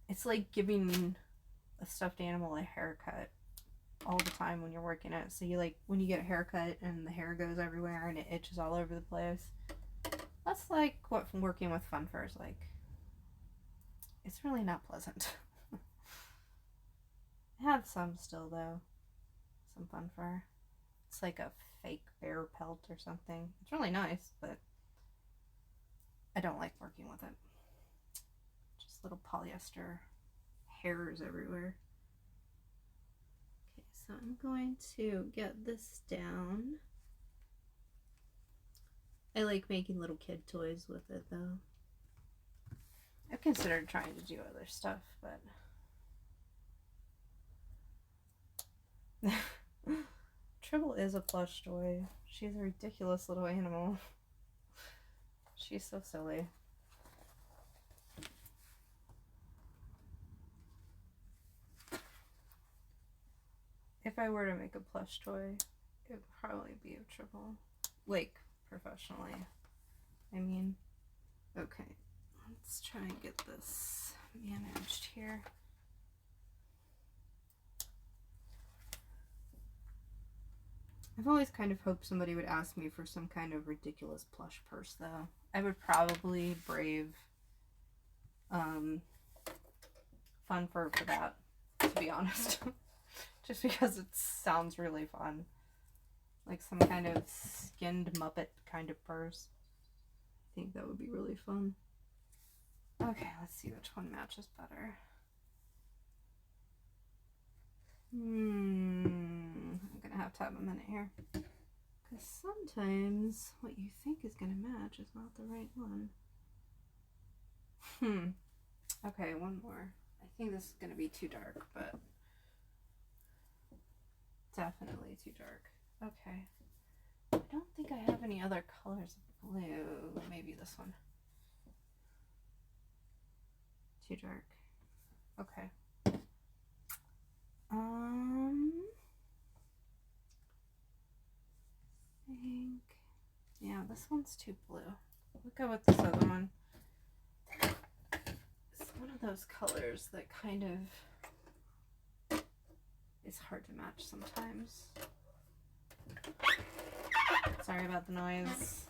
it's like giving a stuffed animal a haircut all the time when you're working it. So you like when you get a haircut and the hair goes everywhere and it itches all over the place. That's like what working with fun fur is like. It's really not pleasant. I have some still though. Some fun fur. It's like a fake bear pelt or something. It's really nice, but I don't like working with it. Just little polyester hairs everywhere. Okay, so I'm going to get this down. I like making little kid toys with it though. I've considered trying to do other stuff, but Tribble is a plush toy. She's a ridiculous little animal. She's so silly. If I were to make a plush toy, it would probably be a Tribble. Like, professionally. I mean, okay. Let's try and get this managed here. I've always kind of hoped somebody would ask me for some kind of ridiculous plush purse, though. I would probably brave fun fur for that, to be honest. Just because it sounds really fun. Like some kind of skinned Muppet kind of purse. I think that would be really fun. Okay, let's see which one matches better. I'm gonna have to have a minute here. Because sometimes what you think is gonna match is not the right one. Okay, one more. I think this is gonna be too dark, but definitely too dark. Okay. I don't think I have any other colors of blue. Maybe this one. Too dark. Okay. I think, yeah, this one's too blue. We'll go with this other one. It's one of those colors that kind of is hard to match sometimes. Sorry about the noise.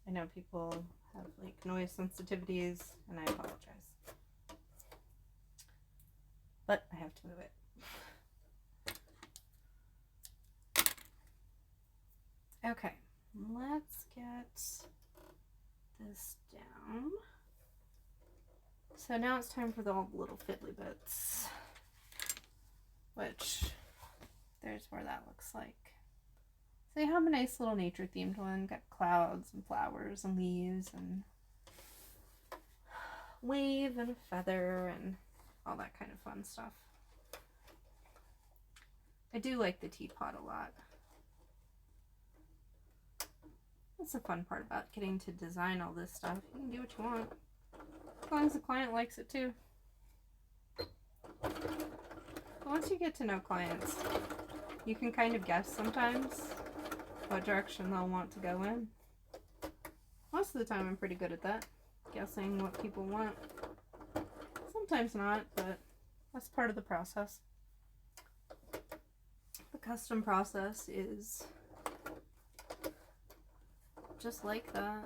I know people have like noise sensitivities, and I apologize. But I have to move it. Okay, let's get this down. So now it's time for all the little fiddly bits, which there's where that looks like. So you have a nice little nature themed one, got clouds and flowers and leaves and wave and a feather and all that kind of fun stuff. I do like the teapot a lot. That's the fun part about getting to design all this stuff. You can do what you want, as long as the client likes it too. But once you get to know clients, you can kind of guess sometimes what direction they'll want to go in. Most of the time I'm pretty good at that, guessing what people want. Sometimes not, but that's part of the process. The custom process is just like that.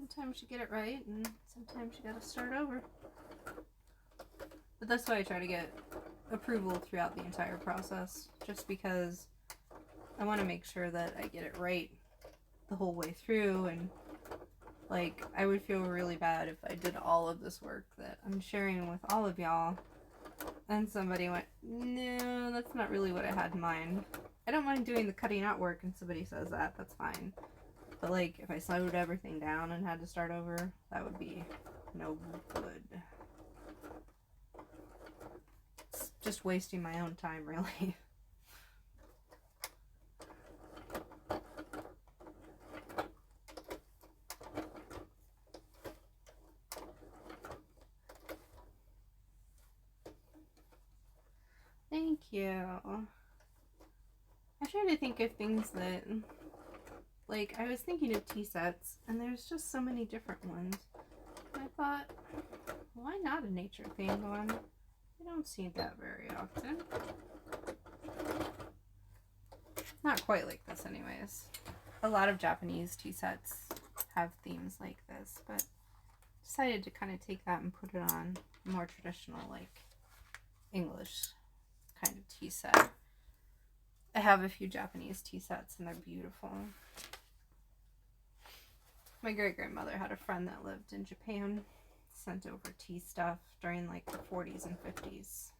sometimes you get it right, and sometimes you gotta start over. But that's why I try to get approval throughout the entire process, just because I want to make sure that I get it right the whole way through. And like, I would feel really bad if I did all of this work that I'm sharing with all of y'all and somebody went, no, that's not really what I had in mind. I don't mind doing the cutting out work and somebody says that, that's fine. But like, if I slowed everything down and had to start over, that would be no good. It's just wasting my own time, really. Thank you. I try to think of things that, like, I was thinking of tea sets, and there's just so many different ones. And I thought, why not a nature themed one? I don't see that very often. Not quite like this anyways. A lot of Japanese tea sets have themes like this, but decided to kind of take that and put it on a more traditional, like, English kind of tea set. I have a few Japanese tea sets and they're beautiful. My great-grandmother had a friend that lived in Japan, sent over tea stuff during like the 40s and 50s.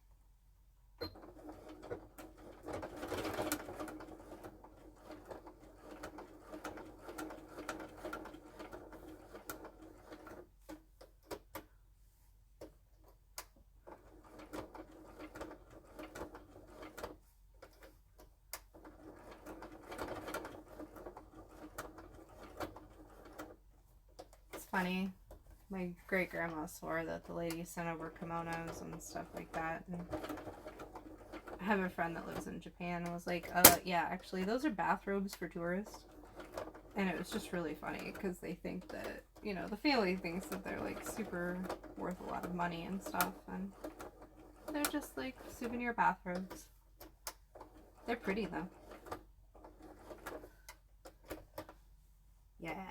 Funny, my great grandma swore that the lady sent over kimonos and stuff like that, and I have a friend that lives in Japan and was like, yeah, actually those are bathrobes for tourists. And it was just really funny because they think that, you know, the family thinks that they're like super worth a lot of money and stuff, and they're just like souvenir bathrobes. They're pretty though. Yeah.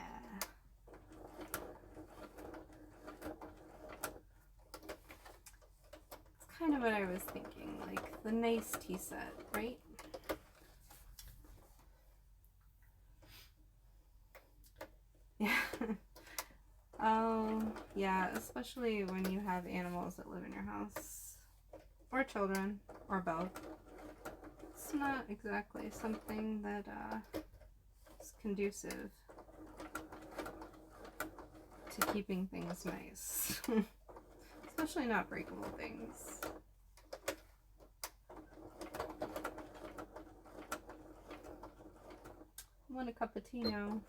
Kind of what I was thinking, like the nice tea set, right? Yeah. Oh, yeah, especially when you have animals that live in your house, or children, or both. It's not exactly something that is conducive to keeping things nice. Especially not breakable things. I want a cup of tea now.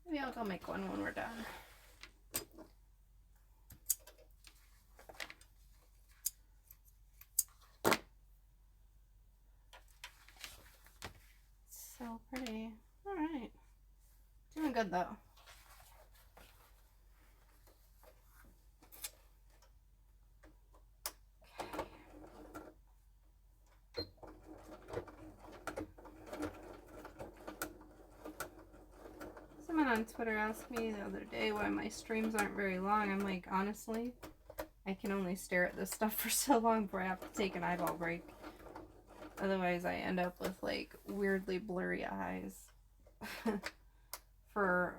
Maybe I'll go make one when we're done. So pretty. Alright. Doing good though. Someone on Twitter asked me the other day why my streams aren't very long. I'm like, honestly, I can only stare at this stuff for so long before I have to take an eyeball break. Otherwise, I end up with like weirdly blurry eyes for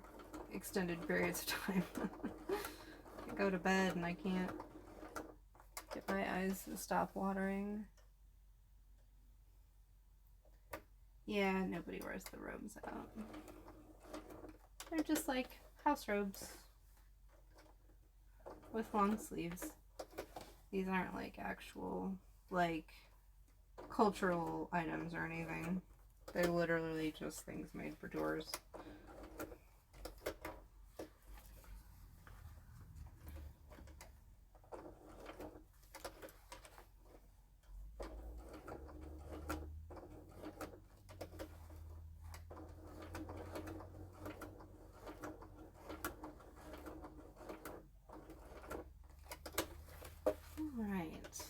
extended periods of time. I go to bed and I can't get my eyes to stop watering. Yeah, nobody wears the robes out. They're just like house robes with long sleeves. These aren't like actual, like, cultural items or anything. They're literally just things made for tours. Alright,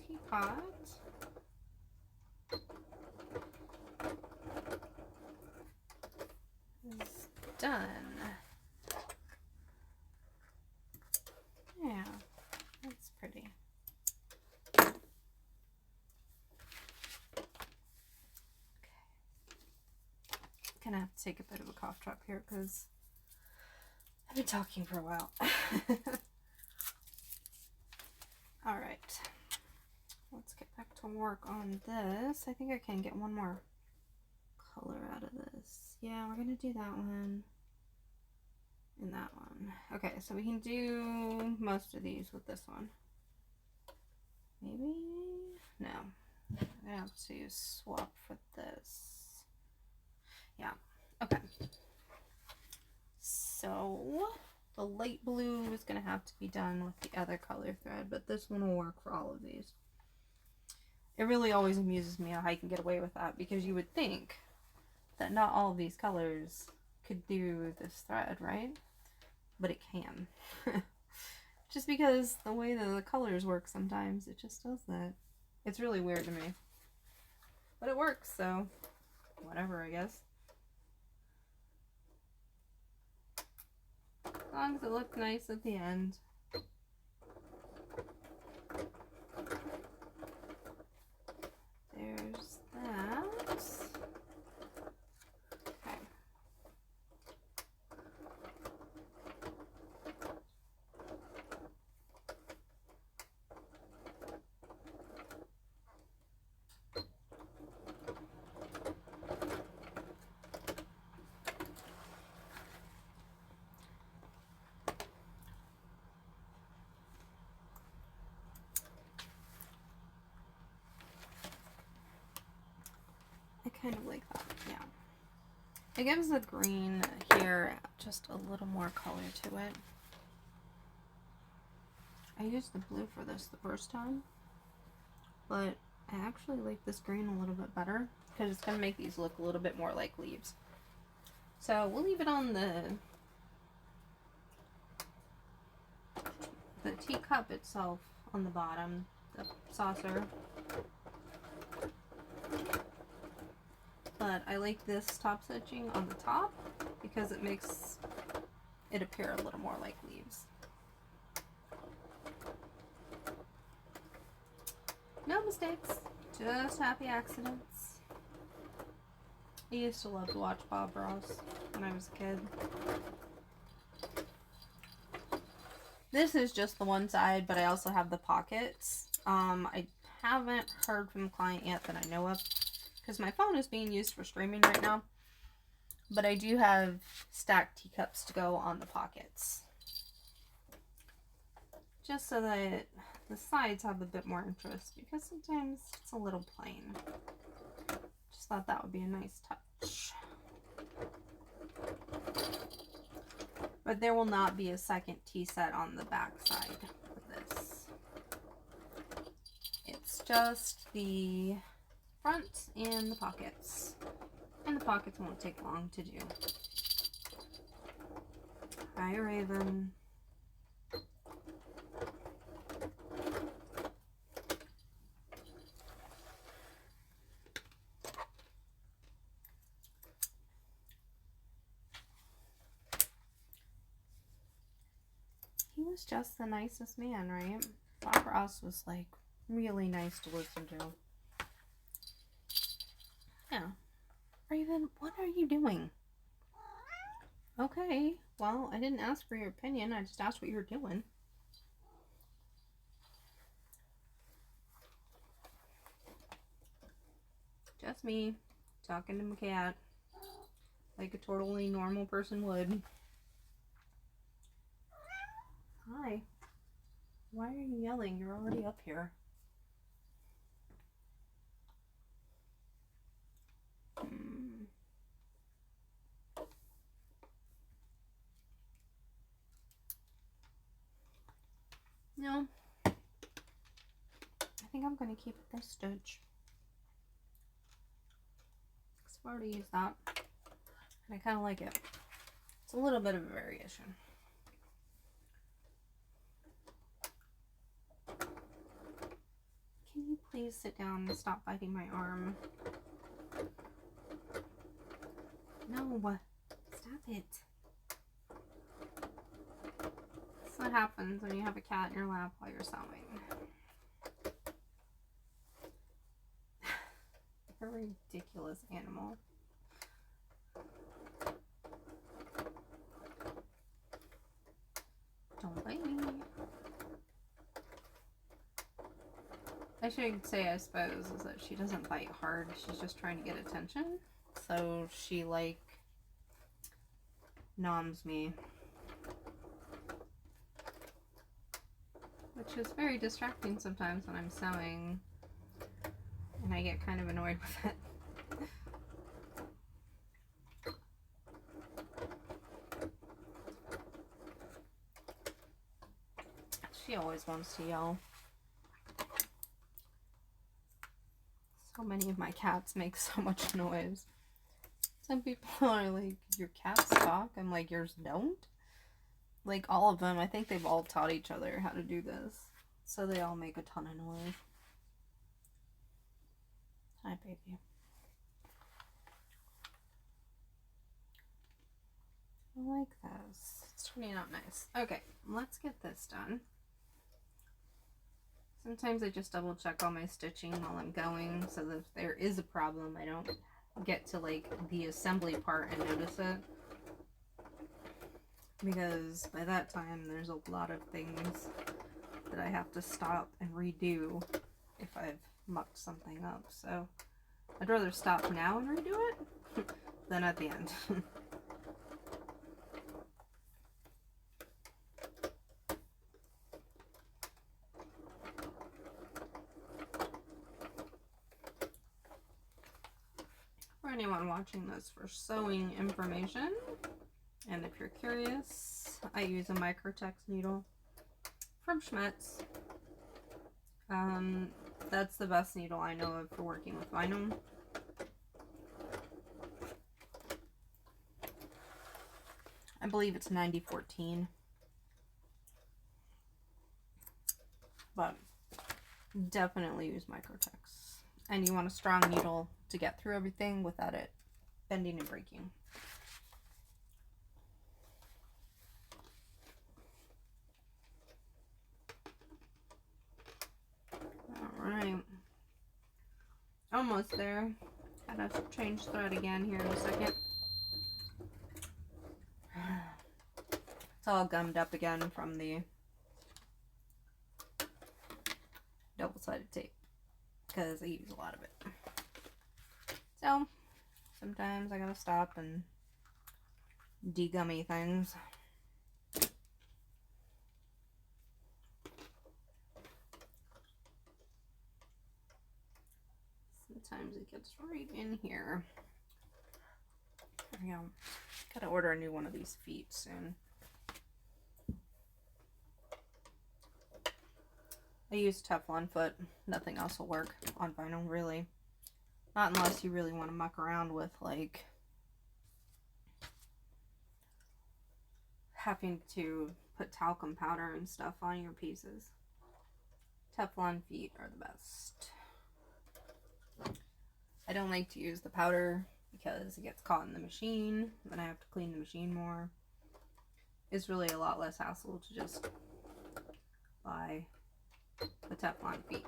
teapot. done. Yeah, that's pretty. Okay. Gonna have to take a bit of a cough drop here because I've been talking for a while. All right, let's get back to work on this. I think I can get one more color out of this. Yeah, we're gonna do that one and that one. Okay, so we can do most of these with this one. Maybe? No. I'm gonna have to swap for this. Yeah, okay. So the light blue is gonna have to be done with the other color thread, but this one will work for all of these. It really always amuses me how I can get away with that, because you would think that not all of these colors could do this thread, right? But it can. Just because the way that the colors work sometimes, it just does that. It's really weird to me. But it works, so whatever, I guess. As long as it looked nice at the end. There's that. Okay. I kind of like that, yeah. It gives the green here just a little more color to it. I used the blue for this the first time, but I actually like this green a little bit better because it's going to make these look a little bit more like leaves. So we'll leave it on the teacup itself on the bottom, the saucer. But I like this top stitching on the top because it makes it appear a little more like leaves. No mistakes, just happy accidents. I used to love to watch Bob Ross when I was a kid. This is just the one side, but I also have the pockets. I haven't heard from the client yet that I know of, because my phone is being used for streaming right now. But I do have stacked teacups to go on the pockets, just so that the sides have a bit more interest, because sometimes it's a little plain. Just thought that would be a nice touch. But there will not be a second tea set on the back side of this. It's just the front and the pockets. And the pockets won't take long to do. Hi, Raven. He was just the nicest man, right? Bob Ross was like really nice to listen to. Yeah. Raven, what are you doing? Okay, well, I didn't ask for your opinion. I just asked what you were doing. Just me talking to my cat like a totally normal person would. Hi. Why are you yelling? You're already up here. No. I think I'm going to keep this stitch. Because I've already used that. And I kind of like it. It's a little bit of a variation. Can you please sit down and stop biting my arm? No. Stop it. what happens when you have a cat in your lap while you're sewing. A ridiculous animal. Don't bite me. I should say, I suppose, is that she doesn't bite hard. She's just trying to get attention. So she, like, noms me. Which is very distracting sometimes when I'm sewing. And I get kind of annoyed with it. She always wants to yell. So many of my cats make so much noise. Some people are like, your cats talk? I'm like, yours don't? Like, all of them, I think they've all taught each other how to do this. So they all make a ton of noise. Hi, baby. I like this. It's turning out nice. Okay, let's get this done. Sometimes I just double check all my stitching while I'm going, so that if there is a problem, I don't get to, like, the assembly part and notice it. Because by that time, there's a lot of things that I have to stop and redo if I've mucked something up. So I'd rather stop now and redo it than at the end. For anyone watching this for sewing information, and if you're curious, I use a Microtex needle from Schmetz. That's the best needle I know of for working with vinyl. I believe it's 9014. But definitely use Microtex. And you want a strong needle to get through everything without it bending and breaking. Alright. Almost there. Gotta change thread again here in a second. It's all gummed up again from the double-sided tape because I use a lot of it. So sometimes I gotta stop and de-gummy things. Sometimes it gets right in here. There we go. Gotta order a new one of these feet soon. I use Teflon Foot. Nothing else will work on vinyl, really. Not unless you really want to muck around with, like, having to put talcum powder and stuff on your pieces. Teflon Feet are the best. I don't like to use the powder because it gets caught in the machine, then I have to clean the machine more. It's really a lot less hassle to just buy the Teflon Feet.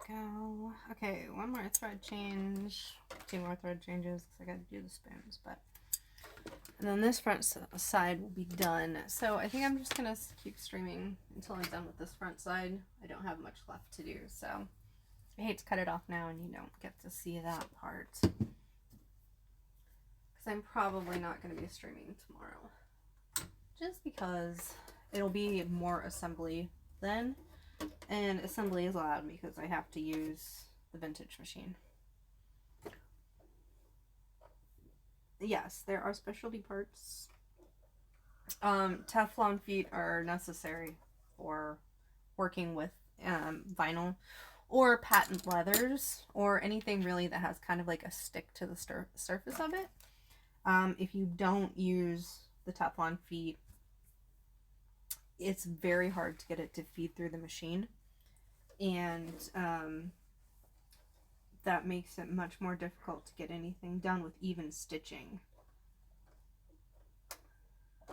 Go. Okay, one more thread change, two more thread changes because I got to do the spoons, but And then this front side will be done. So I think I'm just going to keep streaming until I'm done with this front side. I don't have much left to do, so I hate to cut it off now and you don't get to see that part. Because I'm probably not going to be streaming tomorrow. Just because it'll be more assembly then. And assembly is loud because I have to use the vintage machine. Yes, there are specialty parts. Teflon feet are necessary for working with vinyl or patent leathers or anything really that has kind of like a stick to the surface of it. If you don't use the Teflon feet, it's very hard to get it to feed through the machine. And that makes it much more difficult to get anything done with even stitching.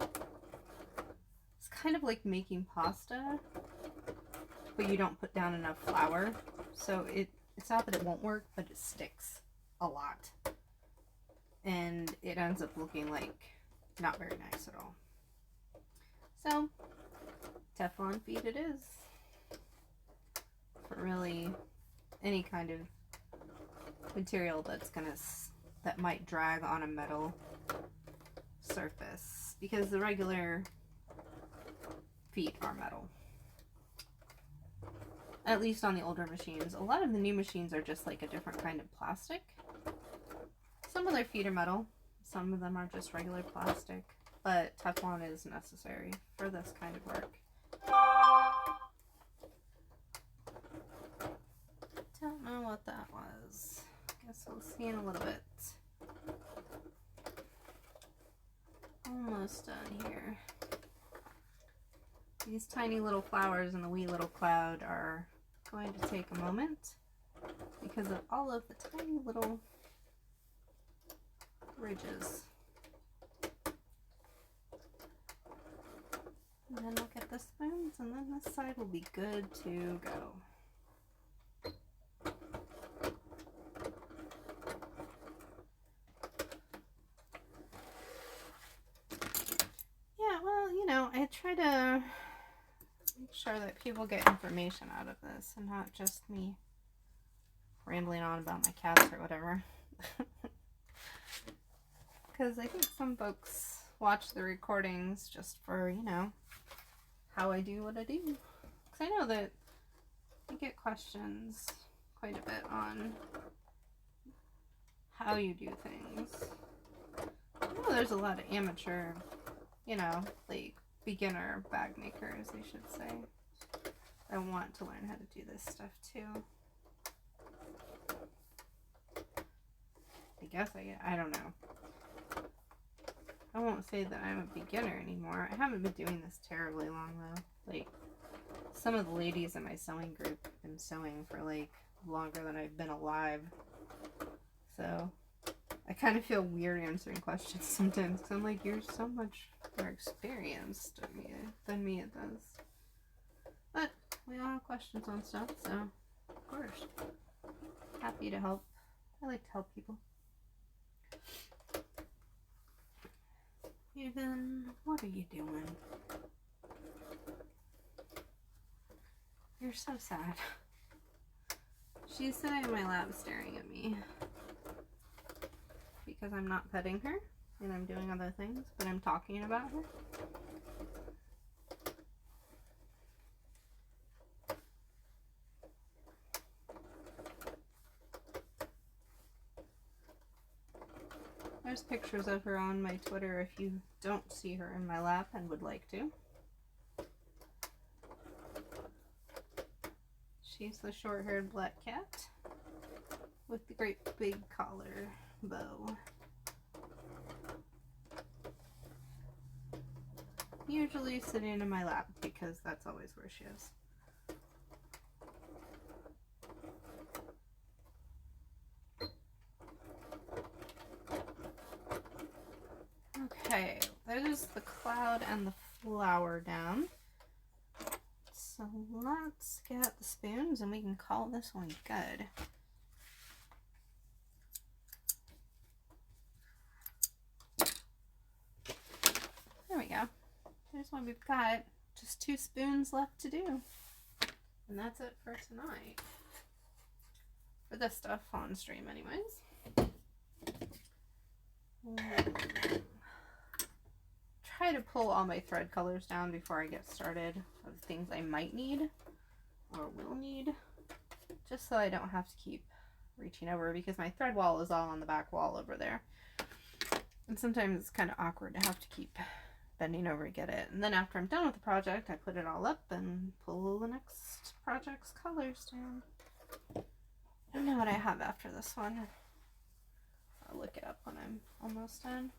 It's kind of like making pasta, but you don't put down enough flour. So it's not that it won't work, but it sticks a lot. And it ends up looking like not very nice at all. So, Teflon feet it is. For really any kind of material that might drag on a metal surface, because the regular feet are metal, at least on the older machines. A lot of the new machines are just like a different kind of plastic. Some of their feet are metal, some of them are just regular plastic, but Teflon is necessary for this kind of work. Don't know what that was. Guess we'll see in a little bit. Almost done here. These tiny little flowers in the wee little cloud are going to take a moment because of all of the tiny little ridges. And then we'll get the spoons, and then this side will be good to go. I try to make sure that people get information out of this and not just me rambling on about my cats or whatever. Because I think some folks watch the recordings just for, how I do what I do. Because I know that I get questions quite a bit on how you do things. I know there's a lot of amateur, like beginner bag makers, I should say. I want to learn how to do this stuff too. I guess I don't know. I won't say that I'm a beginner anymore. I haven't been doing this terribly long though. Like, some of the ladies in my sewing group have been sewing for like longer than I've been alive. So I kind of feel weird answering questions sometimes because I'm like, you're so much more experienced than me at this. But we all have questions on stuff, so of course, happy to help. I like to help people. Even, what are you doing? You're so sad. She's sitting in my lap staring at me because I'm not petting her and I'm doing other things, but I'm talking about her. There's pictures of her on my Twitter if you don't see her in my lap and would like to. She's the short-haired black cat with the great big collar bow. Usually sitting in my lap because that's always where she is. Okay, there's the cloud and the flower down. So let's get the spoons and we can call this one good. here's what we've got. Just 2 spoons left to do. And that's it for tonight. For this stuff on stream anyways. Try to pull all my thread colors down before I get started of things I might need or will need. Just so I don't have to keep reaching over, because my thread wall is all on the back wall over there. And sometimes it's kind of awkward to have to keep bending over to get it. And then after I'm done with the project, I put it all up and pull the next project's colors down. I don't know what I have after this one. I'll look it up when I'm almost done.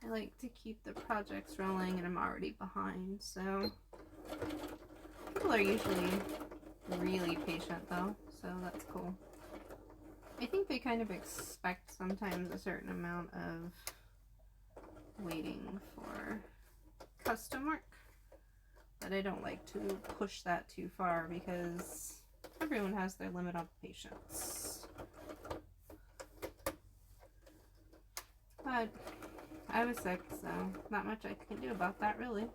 I like to keep the projects rolling, and I'm already behind, so people are usually really patient though, so that's cool. I think they kind of expect sometimes a certain amount of waiting for custom work, but I don't like to push that too far because everyone has their limit of patience. But I was sick, so not much I can do about that really.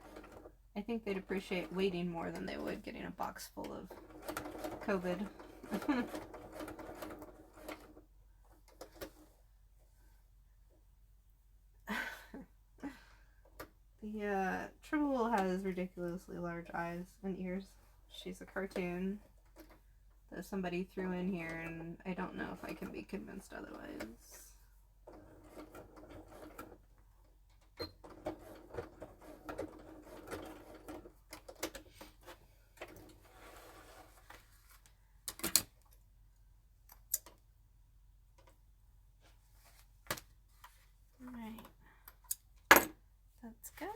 I think they'd appreciate waiting more than they would getting a box full of COVID. The Tribble has ridiculously large eyes and ears. She's a cartoon that somebody threw in here, and I don't know if I can be convinced otherwise. Alright. That's good.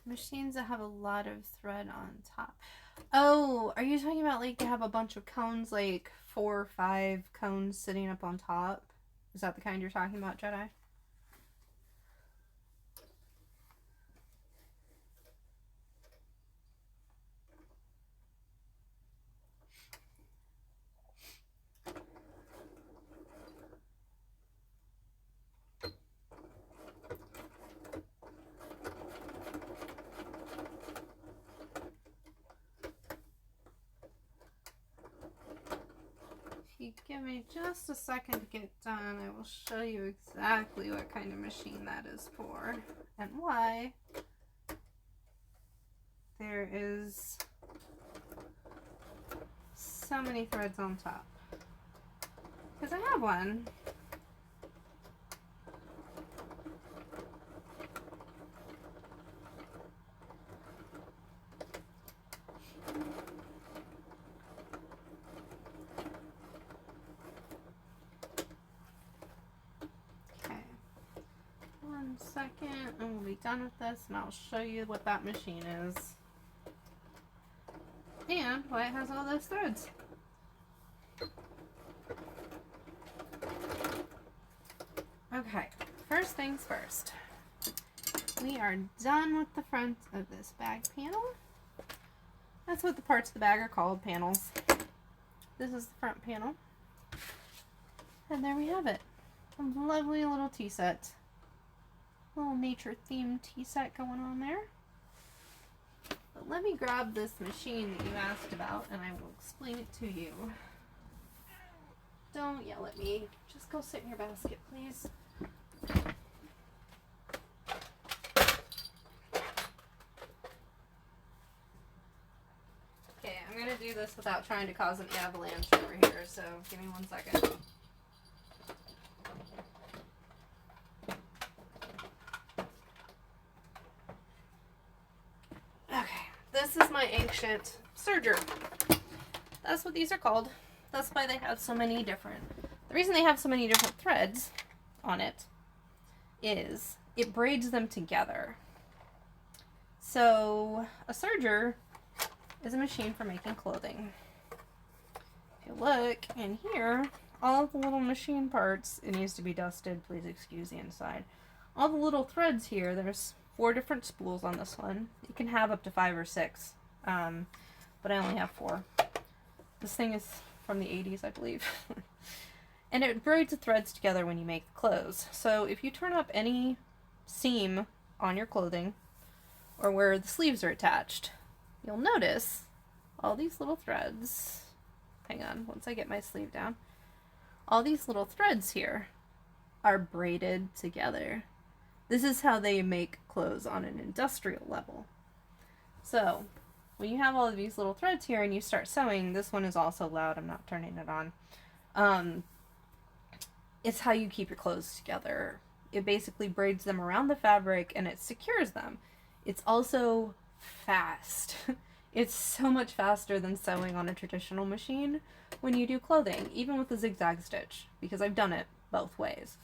Machines that have a lot of thread on top. Oh, are you talking about like they have a bunch of cones, like 4 or 5 cones sitting up on top? Is that the kind you're talking about, Jedi? If you give me just a second to get done, I will show you exactly what kind of machine that is for and why there is so many threads on top. Because I have one. Second, and we'll be done with this, and I'll show you what that machine is and why it has all those threads. Okay, first things first, we are done with the front of this bag panel. That's what the parts of the bag are called, panels. This is the front panel, and there we have it, a lovely little tea set. Little nature themed tea set going on there. But let me grab this machine that you asked about and I will explain it to you. Don't yell at me. Just go sit in your basket, please. Okay, I'm gonna do this without trying to cause an avalanche over here, so give me 1 second. This is my ancient Serger. That's what these are called. That's why they have so many different. The reason they have so many different threads on it is it braids them together. So a serger is a machine for making clothing. If you look in here, all of the little machine parts, it needs to be dusted, please excuse the inside. All the little threads here, there's 4 different spools on this one. You can have up to 5 or 6, but I only have 4. This thing is from the 80s, I believe. And it braids the threads together when you make the clothes. So if you turn up any seam on your clothing or where the sleeves are attached, you'll notice all these little threads. Hang on, once I get my sleeve down. All these little threads here are braided together. This is how they make clothes on an industrial level. So when you have all of these little threads here and you start sewing, this one is also loud, I'm not turning it on. It's how you keep your clothes together. It basically braids them around the fabric and it secures them. It's also fast. It's so much faster than sewing on a traditional machine when you do clothing, even with a zigzag stitch, because I've done it both ways.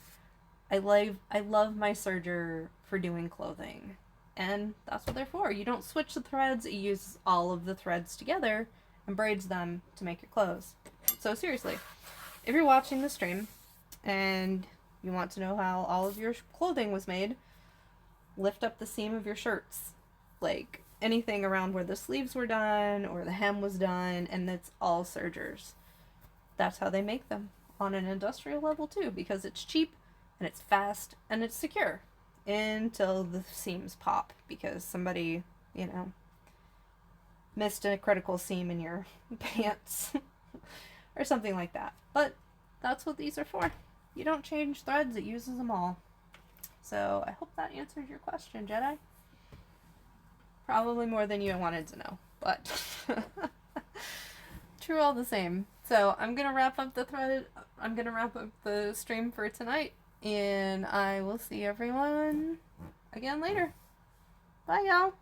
I love my serger for doing clothing, and that's what they're for. You don't switch the threads, it uses all of the threads together and braids them to make your clothes. So seriously, if you're watching the stream and you want to know how all of your clothing was made, lift up the seam of your shirts, like anything around where the sleeves were done or the hem was done, and it's all sergers. That's how they make them on an industrial level too, because it's cheap and it's fast and it's secure until the seams pop because somebody, missed a critical seam in your pants or something like that. But that's what these are for. You don't change threads, it uses them all. So I hope that answered your question, Jedi. Probably more than you wanted to know, but true all the same. So I'm gonna wrap up the stream for tonight, and I will see everyone again later. Bye, y'all.